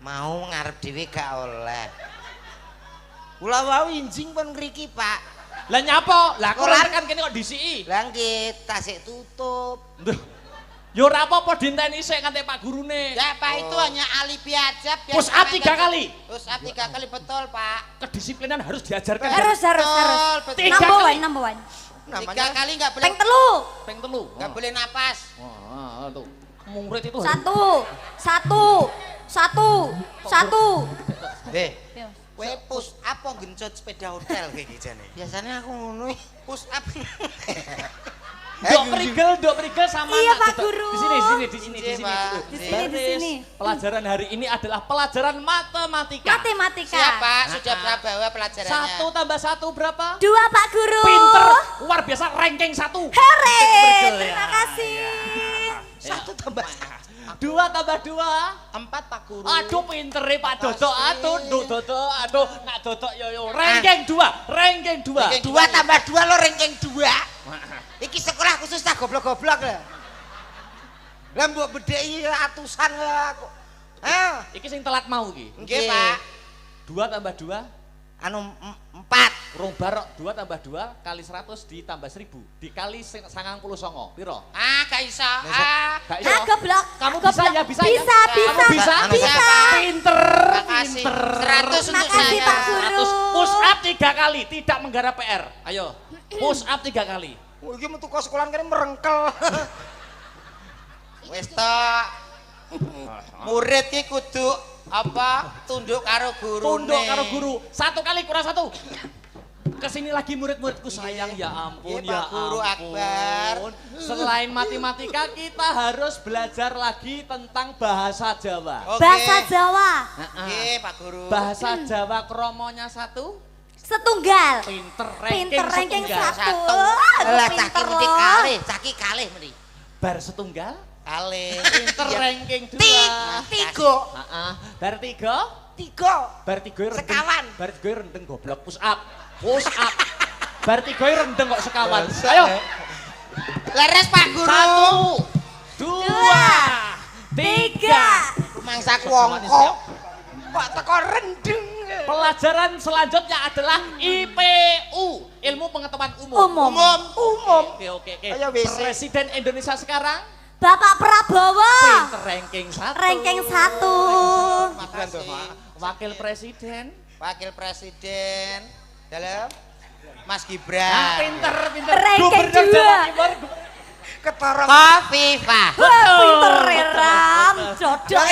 Mau ngarep dhewe gak oleh. Kula wau injing pun ngriki, Pak. Lah nyapo? Lah kok Kolan. kan kene kok disiki? Lah nggih, tasik tutup. Duh. Ya ora apa-apa dinteni sik nganti Pak Gurune. Ya Pak itu hanya alibi aja. biar Push up sampai 3 kali. Push up 3 kali betul Pak. Kedisiplinan harus diajarkan. Harus. Betul. Tiga Number kali. one, number one. 3 kali nggak boleh. Peng telu. Peng telu. Nggak boleh napas. Wah, tuh. Murid itu Satu. Kowe push up apa genjot sepeda hotel kayak gitu nih. Biasanya aku ngono. Push up. Dok Prigel sama Iya, anak Pak Dodok. Guru. Di sini. Iya, Pak. Di sini. Pelajaran hari ini adalah pelajaran matematika. Matematika. Siapa sudah pernah bawa pelajarannya? 1 tambah 1 berapa? 2 Pak Guru. Pinter, luar biasa ranking 1. Hore. Prigel, ya. Terima kasih. 1 tambah 1. 2 tambah 2. 4 Pak Guru. Aduh pintere Pak Dodok, aduh Dodok, aduh nak Dodok yo ranking 2. Ranking 2 tambah 2 lo ranking 2. Iki sekolah khusus tak goblok-goblok lah. Lah mbok bedheki ratusan aku. Iki sing telat mau iki. Nggih Pak. 2 tambah 2 Anu 4. rong barok 2 tambah 2 kali 100 ditambah 1000 dikali 99. Piro? Gak iso. Gak iso. Ah, goblok. Kamu Goblok. bisa ya, bisa ya? Bisa. Kamu bisa? Bisa. Pinter. Makasih. Pinter. 100 untuk Makasih, saya. Pak Guru. 100 push up 3 kali, tidak menggarap PR. Ayo. Push up 3 kali. Oh, iki metu kok sekolahan kene merengkel. Wis tok. Murid ki kudu apa? Tunduk karo guru. Tunduk karo guru. 1 kali kurang 1. Kesini lagi murid-muridku sayang, ya ampun, Iya, ya Pak Guru ampun. Akbar. Selain matematika kita harus belajar lagi tentang bahasa Jawa. Oke. Bahasa Jawa. Nggih, Pak Guru. Bahasa Jawa kromonya 1. Setunggal. Pinter Pinter ranking setunggal. 1. Lah caki mesti kalih, caki kalih mesti. bar setunggal. Kali. Pinter ranking 2. Tiga. Heeh. Bar 3. Tiga. Bar 3 rendeng. Sekawan. Bar 3 rendeng goblok push up. Push up. Bar 3 rendeng kok sekawan. Ayo. Leres Pak Guru. 1 2 3. Mangsaku wongko. Kok teko rendeng. Pelajaran selanjutnya adalah IPU, ilmu pengetahuan umum. Umum. Oke. Ayo, WC. Presiden Indonesia sekarang Bapak Prabowo. pinter ranking 1. Ranking 1. Wakil Presiden. Wakil Presiden dalam Mas Nah, Gibran. pinter. Ranking Gubernur 2. Jawa Timur. Ketorong. Kofifah. Wah, pinter Ram. Jodoh.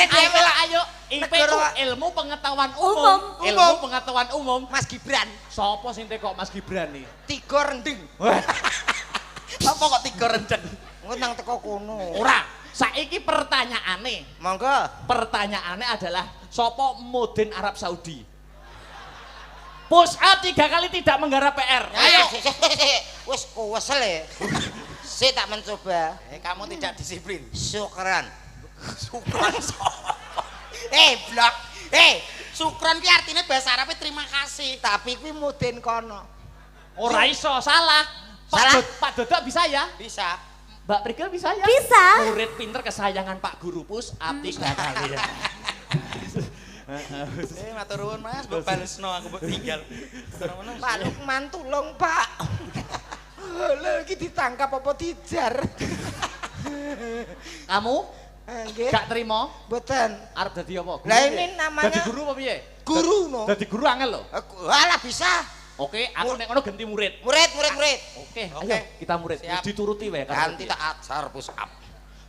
Ayo. IPU, ilmu pengetahuan umum. Ilmu pengetahuan umum. Mas Gibran. Sopo sing teko Mas Gibran nih? Tiga rendeng. Apa kok 3 rendeng? Nang teko kono. Ora. Saiki pertanyaane. Monggo. Pertanyaannya adalah sopo Mudin Arab Saudi. Push up 3 kali tidak menggarap PR. Ayo. Wes kuwesel ya. Saya tak mencoba. Kamu tidak disiplin. Syukran. Syukran. Blok. Syukran ki artinya bahasa Arabnya terima kasih. Tapi kuwi mudin kono. Ora iso, salah. Salah. Pak Dodo bisa ya? Bisa. Mbak Prigel bisa ya? Bisa. Murid pinter kesayangan Pak Guru push up 3 kali ya. Matur nuwun Mas, mbok balesno aku mbok tinggal. Pak Lukman tulung, Pak. Lha iki ditangkap apa dijar? Kamu Nggih. gak terima? Mboten. Arep dadi apa? Guru Lah piye? ini namanya- Dadi guru apa piye? Guru no. Dadi guru angel lho. Alah bisa. Oke, aku nek ngono ganti murid. Murid. Oke, Oke. ayo kita murid. Siap. Dituruti wae kan. Ganti tak ajar push up.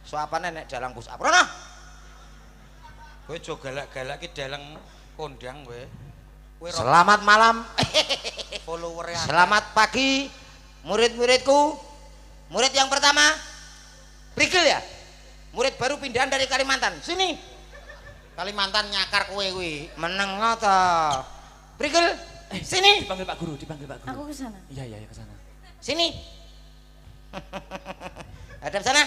Suapane nek dalang push up. Rono. Kowe aja galak-galak ki dalang kondang kowe. Kowe Selamat malam. follower ya. Selamat pagi murid-muridku. Murid yang pertama Prigel ya? Murid baru pindahan dari Kalimantan. Sini. Kalimantan nyakar kowe kuwi. Meneng ta. Prigel, sini. Dipanggil Pak Guru. Aku ke sana. Iya, ke sana. Sini. Hadap sana.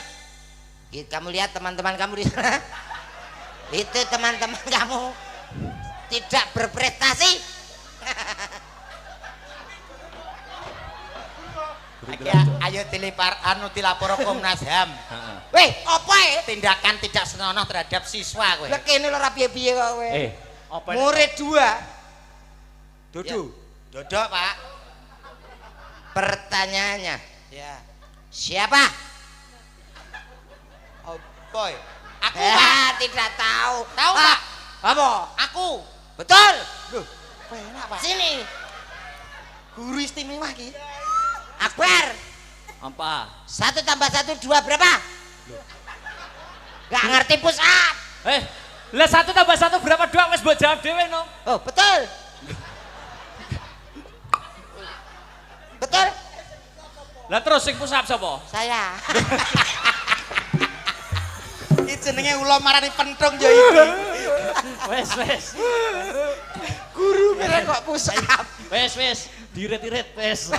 Kamu lihat teman-teman kamu di sana. Itu teman-teman kamu tidak berprestasi. Ayo dilapor Komnas HAM. Weh, apa ya? Tindakan tidak senonoh terhadap siswa kowe. Lek kene lho ora piye-piye kok kowe. Apa Murid 2. Dodo. Dodok, Pak. Pertanyaannya, Ya. siapa? Oh, boy. Aku, Pak. Tidak tahu. Tahu, Pak? Apa? Aku. Betul. Loh, enak, Pak. Sini. Guru istimewa ki. Akbar. Apa? 1 tambah 1 2 berapa? Gak ngerti push up. Lah 1 tambah 1 berapa 2 wis mbok jawab dhewe no. Oh, betul. Betul. Lah terus sing push up sapa? Saya. Iki jenenge ula marani pentung ya iki. Wes. Guru kira kok push up. Wes. Dirit-irit wes.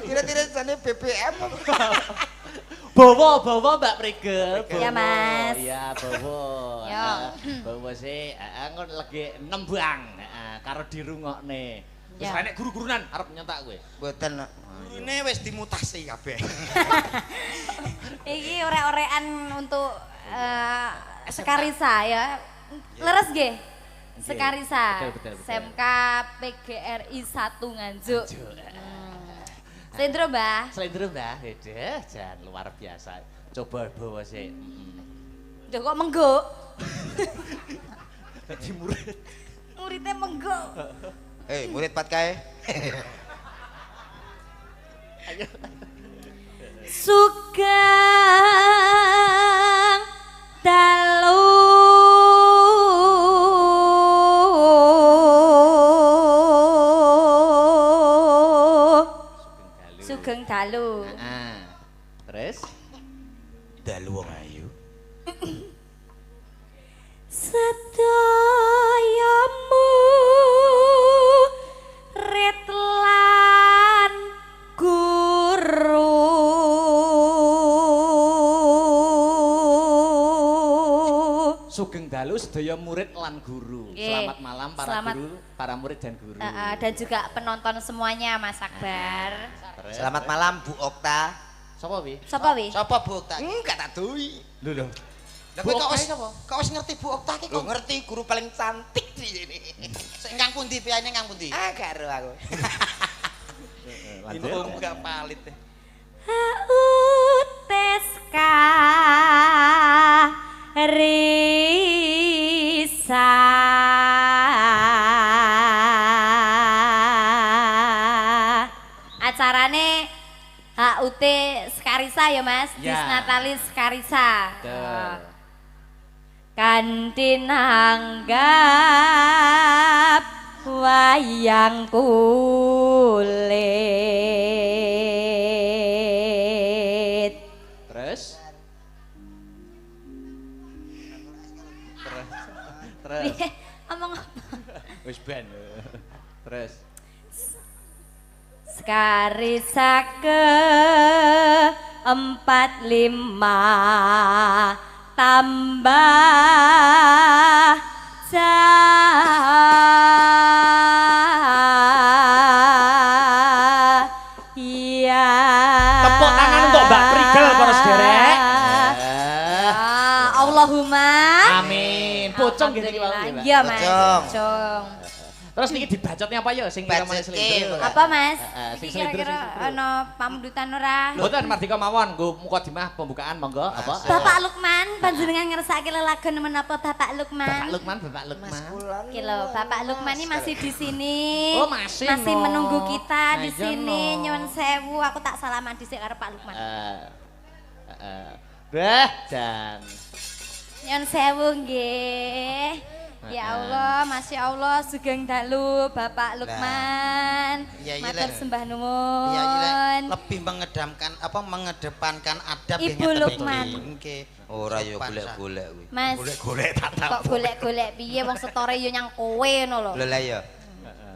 Kira-kira jane BBM. Bawa Mbak Prigel. Ya, Mas. Iya, bawa. Ya. Bawa sih ngono lagi nembang karo dirungokne. Wis Ya. nek guru-gurunan arep nyentak kowe. Mboten. Gurune wis dimutasi kabeh. Iki orek-orekan untuk Sekarisa ya. Leres nggih? Sekarisa. Betul. SMK PGRI 1 Nganjuk. Sendro, Mbah. Slendro Mbah, jan luar biasa. Coba bawa sih. Duh kok mengguk? Dadi murid. Muridnya mengguk. Murid pat kae. Sugeng dalu Sugeng dalu. Terus Dalu wong ayu. Sedayamu ritlan guru Sugeng dalu sedaya murid lan guru. Selamat malam para guru, para murid dan guru. Dan juga penonton semuanya Mas Akbar. Selamat malam Bu Okta. Sapa wi? Sapa wi? Sapa Bu Okta? Enggak tak doi. Lho. Bu Okta sapa? Kok wis ngerti Bu Okta ki Kok kok? ngerti guru paling cantik di sini. Sing kang pundi piyane kang pundi? Ah karo aku. Lanjut. Enggak palit. Uteska Risa acarane HUT Skarisa ya Mas, Ya. Disnatalis Skarisa. Betul. Kanthi nanggap wayang kulit. Terus? Piye? Omong apa? Wis ben. Terus. Skarisa ke 45 tambah cahaya. Tepuk tangan untuk Mbak Prigel para sederek. Allahumma Amin. Pocong gini iki wae, Mbak. Iya Mas, Pocong. pocong. Terus niki dibacotnya apa ya sing kira-kira Bacotke, selindro? Apa Mas? Sing Iki selindro, kira-kira sing selindro. ana pamdutan ora? Mboten mardika mawon, nggo mukadimah pembukaan monggo apa? Bapak Lukman, panjenengan ngersake lelagon menapa Bapak Lukman? Bapak Lukman, Bapak Lukman. Iki lho, Bapak Lukman ini masih di sini. Oh, masih, Masih no. menunggu kita di Nah, iya, sini. no. Nyuwun sewu, aku tak salaman dhisik karo Pak Lukman. Dan Nyuwun sewu nggih. Ya Allah, Masya Allah, sugeng dalu Bapak Lukman. Iya, iya, Matur Le. sembah Iya, nuwun. lebih mengedepankan adab Ibu yang Lukman. Nggih. Ora yo Sopan, golek-golek kuwi. Mas, Golek-golek tak kok golek-golek piye wong setore yo nyang kowe ngono lho. Lho lah ya.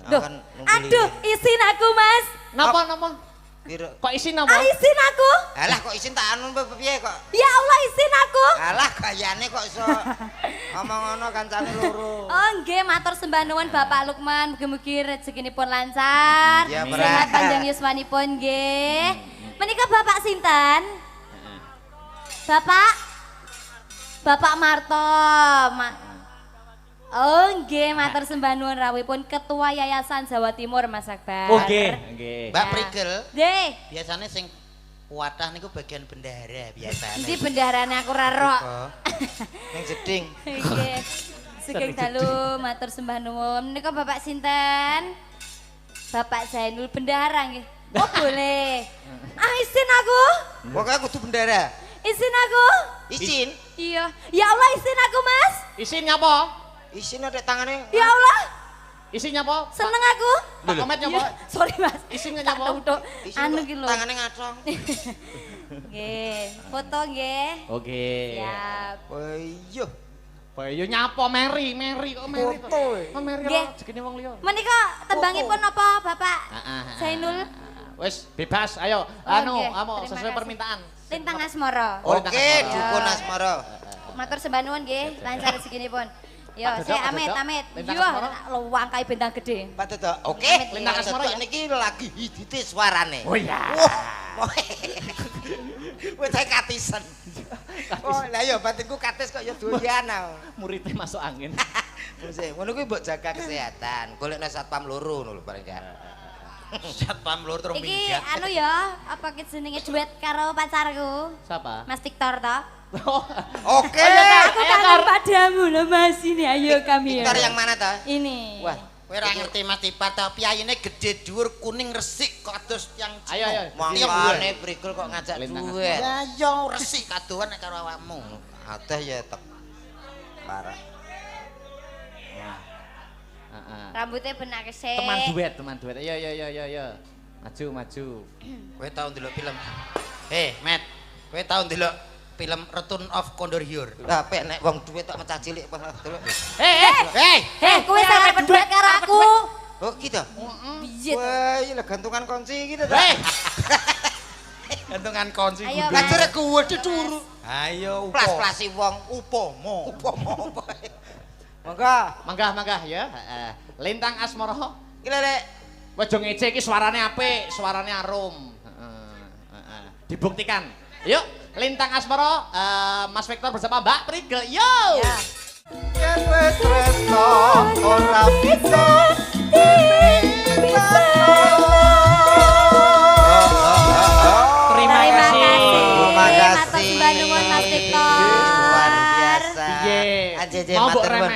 Duh, Akan aduh, isin aku Mas. napa? Piro? Kok isin napa? Isin aku. Alah kok isin tak anu piye kok? Ya Allah, isin aku. Alah gayane kok iso ngomong ngono kancane loro. Oh nggih, matur sembah nuwun Bapak Lukman, mugi-mugi rezekinipun lancar. Ya, Sehat Mbak. panjang yuswanipun nggih. Menika Bapak sinten? Bapak Marto. Oh nggih, matur sembah nuwun rawuhipun Ketua Yayasan Jawa Timur Mas Akbar. Oh nggih. Mbak Ya. Prigel, Nggih. biasanya sing kuatah niku bagian bendahara biasanya. Endi bendaharane aku ra ro. Ning jeding. Nggih. Sugeng dalu matur sembah nuwun. Menika Bapak sinten? Bapak Zainul Bendahara nggih. Oh boleh. Isin aku. Pokoke kudu bendera. Isin aku. Isin. Iya. Ya Allah isin aku Mas. Isin nyapa? Isin ada tangane. Ya Allah. Isin nyapa? Seneng aku. Pak Komet nyapa? Iya, sorry Mas. Isin Tak nyapa? tutuk. Isin Anu kok ki lho. tangane ngacong. Nggih. Foto nggih. Oke. Siap. Oh iya. Pak yo nyapa Mary kok Mary. Foto. Oh Mary Nggih. rezekine wong liya. Menika tembangipun apa Bapak? Heeh. Zainul Wis bebas, ayo. Oh, Anu, nggih. amo Terima sesuai kasih. permintaan. Lintang Asmara. Oh, Oke, Asmara. dukun Asmara. Matur sembah nuwun nggih, lancar rezekinipun. Yo, Pak Dodok, saya Pak amit, Dodok. amit. Lintang Yo, Asmara. luwang kae bintang gede. Pak Dodok. Oke. Amit, Lintang iya. Asmara ya. Niki lagi hidite suarane. Oh iya. Wah. Wis saya katisen. Oh, lah ya batinku katis kok ya doyan. Muridnya masuk angin. Mesti ngono kuwi mbok jaga kesehatan. Golekno satpam loro ngono lho paling gak. Satpam lur terus Iki minggat. anu ya, apa ki jenenge duet karo pacarku? Siapa? Mas Victor toh? Oke. Aku kangen padamu loh Mas ini, ayo kami ya. Victor yang mana toh? Ini. Wah, Kowe ora ngerti Mas Tipat ta piyayine gede dhuwur kuning resik kok kados yang Ayo. mangane Brigel kok ngajak Lintang duet. Ya yo resik kadoan nek karo awakmu. Ateh ya tek. Parah. Heeh. Rambutnya benak kesek. Teman duet. Ayo. Maju. Kowe tau ndelok film? Matt, kowe tau ndelok film Return of Condor Hyur? Lah pek nek wong duit tok mecah cilik pas delok. Kowe sampe duet karo aku. Oh gitu. Biyet. Wah, iya gantungan kunci gitu. Gantungan kunci Ayo, kudu. Mas. Kacere kuwe turu. Ayo Plas-plasi wong. upomo. Apa? Monggo. Mangga ya. Heeh. Lintang Asmara. Iki Lek. Aja ngece iki suarane apik, suarane arum. Heeh. Dibuktikan. Yuk, Lintang Asmara, Mas Victor bersama Mbak Prigel. Yo. Ya. Yen wis tresno ora bisa Terima kasih. Terima kasih. Matur sembah nuwun Mas Victor. Luar biasa. Piye? Anjeje Mau mbok matur nuwun.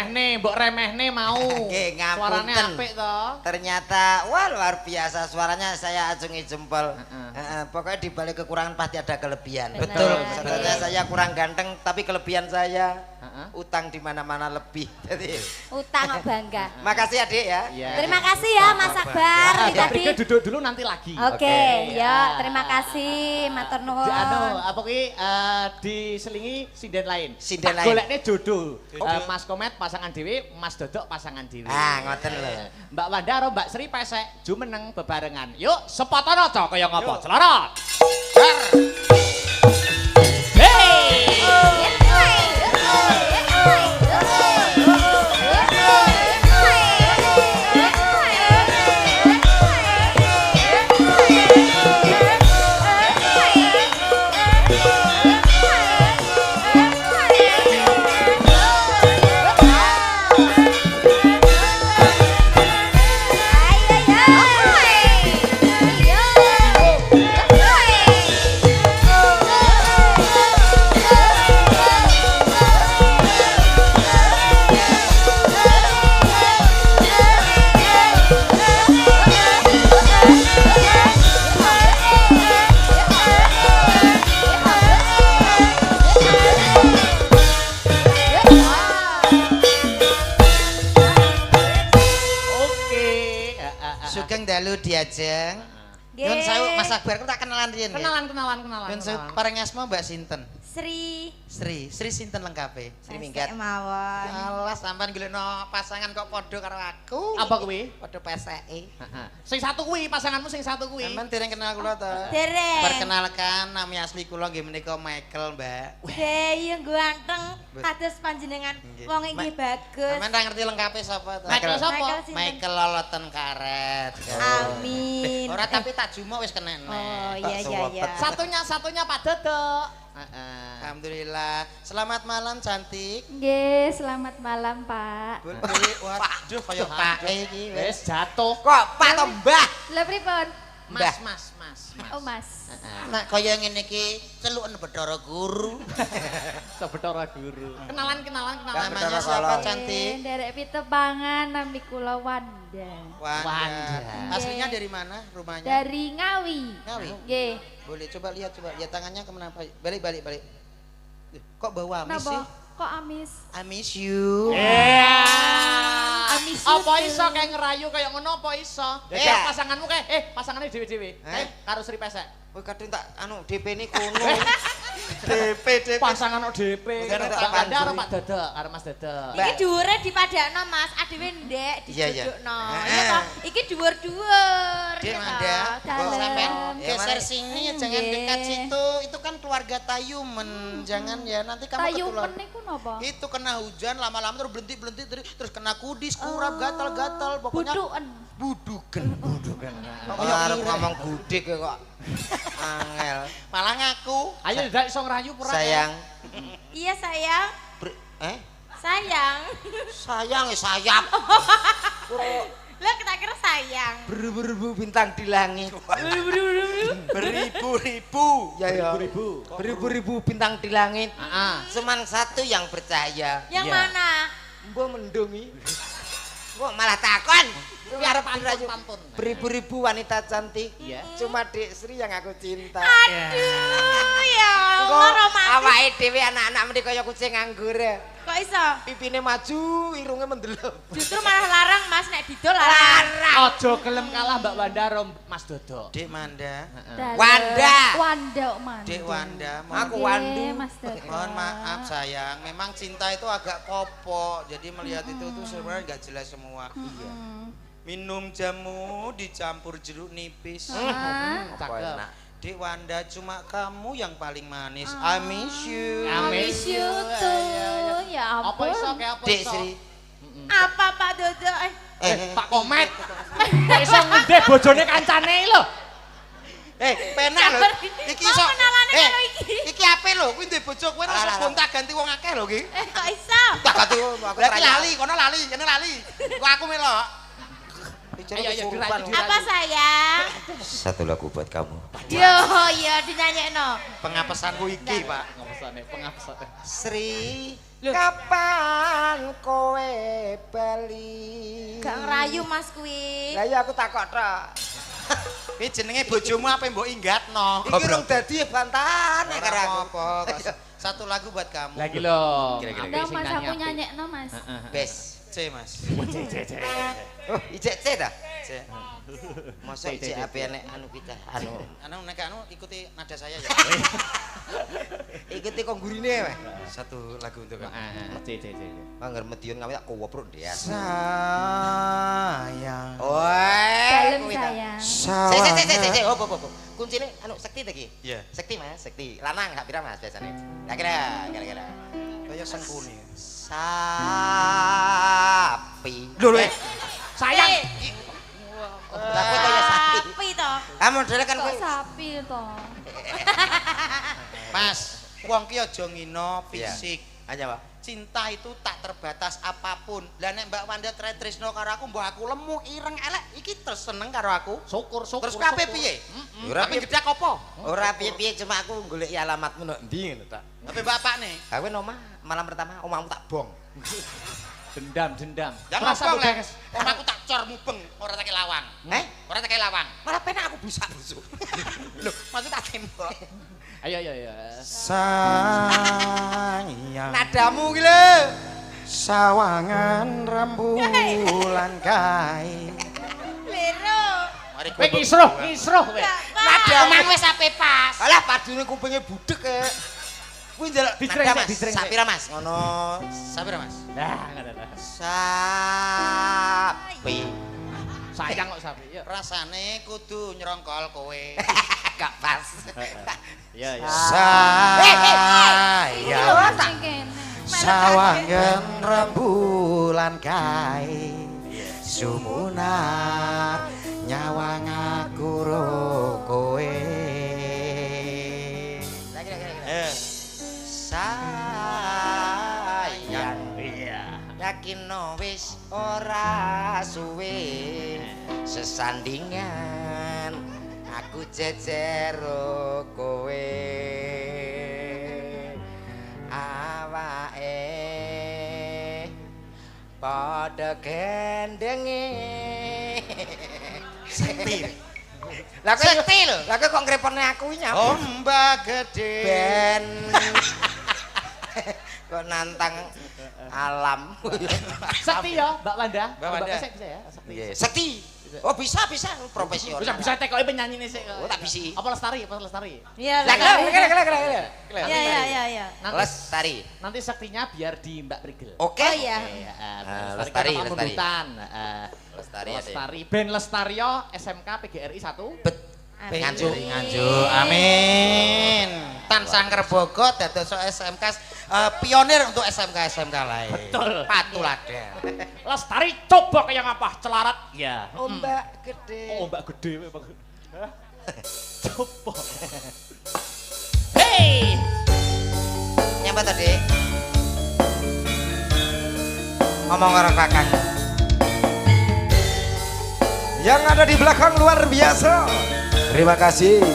remehne mau. Nggih, ngapunten. Suarane apik to. Ternyata wah luar biasa suaranya saya acungi jempol. Heeh. Pokoknya di balik kekurangan pasti ada kelebihan. Betul. Sebenarnya saya kurang ganteng tapi kelebihan saya Heeh. utang di mana-mana lebih. Jadi Utang kok bangga. makasih Adik ya. Iya. Terima kasih ya Mas Akbar Ah, ini Mbak tadi. Prigel duduk dulu nanti lagi. Oke, Ya. ya terima kasih matur nuwun. Apa kuwi diselingi sinden lain. Sinden Tak lain. golekne jodoh. Mas Komet pasangan dhewe, Mas Dodok pasangan dhewe. Ah, ngoten lho. Mbak Wanda karo Mbak Sri pesek jumeneng bebarengan. Yuk, sepotono aja kaya ngapa. Celana. Hey! Oke. Sugeng dalu diajeng. Nggih. Nyun sewu Mas Akbar ku tak kenalan riyen nggih. Kenalan. Nyun sewu pareng asma Mbak sinten? Sri. Sri sinten lengkape? Sri minggat. Mawon. Alah sampean golekno pasangan kok padha karo aku. Apa kuwi? Padha peseke. Heeh. Sing satu kuwi, pasanganmu sing satu kuwi. Sampean dereng kenal kula to? Dereng. Perkenalkan nama asli kula nggih menika Michael, Mbak. Deyu ganteng kados panjenengan Nggih. wong inggih bagus. Sampean ra ngerti lengkape sapa to? Michael sapa? Michael sinten? Michael loloten karet. Amin. Ora tapi tak jumuk wis kena. Oh iya Tak iya iya. Satunya Pak Dodok. Heeh. Alhamdulillah. Selamat malam cantik. Nggih, selamat malam, Pak. Beli, waduh kaya Pak iki wis. Wis jatuh. Kok Pak to Mbah? Lha pripun? Mas. Oh, Mas. Nek kaya ngene iki celuken Bathara Guru. Sebetara guru. Kenalan. Bathara Namanya siapa Kolong. cantik? Nderek pitepangan nami kula Wanda. Wanda. Wanda. Aslinya dari mana rumahnya? Dari Ngawi. Ngawi? Nggih. Boleh coba lihat tangannya kemana balik. Kok bau amis Napa? sih? Kok amis? I miss you. Iya. Amis Apa itu. iso kayak ngerayu kayak ngono apa iso? Iya. Pasanganmu kayak pasangannya dhewe-dhewe. Karo Sri Pesek. Kowe kadung tak anu DP ini kono. DP. Pasangan DP. Bukan Mbak tak Wanda karo panjuri. Pak Dodok, karo Mas Dodok. Iki dhuwure dipadakno, Mas. Adewe ndek Iya, iya. didudukno. Heeh. Iya toh? Iki dhuwur-dhuwur. Dek ya toh? Manda, Dalem. sampean Ya, geser mari. sini jangan Nggih. dekat situ. Itu kan keluarga Tayumen. Jangan ya nanti kamu Tayumen ketularan. niku napa? Itu kena hujan lama-lama terus berhenti terus kena kudis, kurap, gatal-gatal pokoknya Buduken. budukan. Arep ngomong gudik ya kok. Angel. Malah ngaku. Ayo ndak iso ngerayu pura. Sayang. Iya, sayang. Sayang. Sayang sayap. Lah kita kira sayang. Beribu-ribu bintang di langit. Beribu-ribu. Ya ya. Ribu. Beribu-ribu bintang di langit. Heeh. Cuman satu yang bercahaya. Yang Iya. mana? Mbok mendungi. Kok malah takon. Kuwi arep pantun. Beribu-ribu wanita cantik. Iya. Cuma Dek Sri yang aku cinta. Aduh, ya Kok Allah romantis. awake dhewe anak-anak mesti kaya kucing nganggur. Kok iso? Pipine maju, irunge mendelep. Justru malah larang, Mas, nek didol larang. Ojo gelem kalah Mbak Wanda karo Mas Dodok. Dek Manda, Dalem. Wanda. Wanda, Manda. Dek Wanda, Aku Nggih, Wandu. Mas Dodok. mohon maaf sayang, memang cinta itu agak kopok, jadi melihat itu tuh sebenarnya nggak jelas semua. Hmm. Minum jamu dicampur jeruk nipis. Ah. Cakep. Dek Wanda, cuma kamu yang paling manis. I miss you. I miss you too. Ya Apa ampun. iso kayak apa Dek iso? Sri. Apa Pak Dodo? Pak Komet. Kok iso ngendek bojone kancane lho. Penak lho. Iki iso. Mau kenalane karo iki. Iki ape lho? Kuwi ndek bojo kowe ora usah gonta-ganti wong akeh lho iki. Kok iso? Tak ganti aku. Berarti lali, kono lali, kene lali. Kok aku melok. Ayo dirayu. Apa sayang? Satu lagu buat kamu. Yo, yo dinyanyekno. Pengapesanku iki, Pak. Pengapesane. Sri, kapan kowe bali? Gak ngerayu Mas kuwi. Lah ya aku takok tok. Iki jenenge bojomu apa mbok inggatno? Iki rung dadi bantane karo aku. Apa? Satu lagu buat kamu. Lagi lho. Ada Mas aku nyanyekno Mas. Bes. C, Mas. Oh, ijek C dah. C. Mosok ijek ape nek anu kita. Nek ikuti nada saya ya. Ikuti kok gurine wae. Satu lagu untuk kamu. C. Angger medion ngawe tak kowopruk dia. Sayang. Dalem kuwi ta. sayang. Sik. Hop. Kuncine anu sekti ta iki? Iya. Sekti Mas, sekti. Lanang gak pira Mas biasane. Lah kira. Kaya sengkuni. Sapi. Lho, Sayang. Lah kowe kaya sapi. Sapi to. Kamu modele kan Kok kowe. sapi to? Mas, wong ki aja ngino fisik. Aja, Pak. Cinta itu tak terbatas apapun. Lah nek Mbak Wanda tresno karo aku, mbok aku lemu, ireng, elek, iki terus seneng karo aku. Syukur. Terus kabeh piye? Ora Tapi gedak apa? Ora piye-piye cuma aku golek alamatmu nek ndi ngono ta. Tapi bapak nih. Gawe omah malam pertama omahmu tak bong. Dendam. Jangan ngomong lah. Omahku tak cor mubeng, ora tak lawang. Ora tak lawang. Malah penak aku busak-busuk. Lho, maksud tak tembok. Ayo. Sayang. Nadamu ki lho. Sawangan rembulan kae. Lero. Mari Kowe kisruh kowe. Nada emang wis ape pas. Alah padune kupinge budek e. Kuwi ndelok Distreng, nada Mas. distreng. Sapira Mas? Ngono. Sapira Mas? Nah, ngono. Sapi. Sayang kok sapi. Yuk. Rasane kudu nyerongkol kowe. Gak pas. Iya. Sayang. Sing kene. Sawangan rembulan kae. Sumunar nyawang aku ro kowe. Sayang. Yakin no wis ora suwe sesandingan aku jejer kowe awake padha gendenge sekti Lah kok ngrepone aku iki nyapa? ombak gede Ben. Kok nantang alam. Sekti ya, Mbak Wanda. Mbak Wanda. Bisa ya, sekti. Sekti. Oh bisa profesional. Bisa tekoki penyanyi nih sik. Oh, tak bisi. Apa lestari? Iya. Lah Iya. Lestari. Nanti sektinya biar di Mbak Prigel. Oke. Oh iya. Lestari. Lestari. Ben Lestario SMK PGRI 1. Nganjuk. Amin. Tan Sangker Bogo dados SMK pionir untuk SMK lain. Betul. Patuladan. Lestari coba kayak apa? Celarat. Ya. Ombak gede. Oh, Mbak gede memang. Coba. Hey. Nyapa tadi? Ngomong karo kakang. Yang ada di belakang luar biasa. Terima kasih.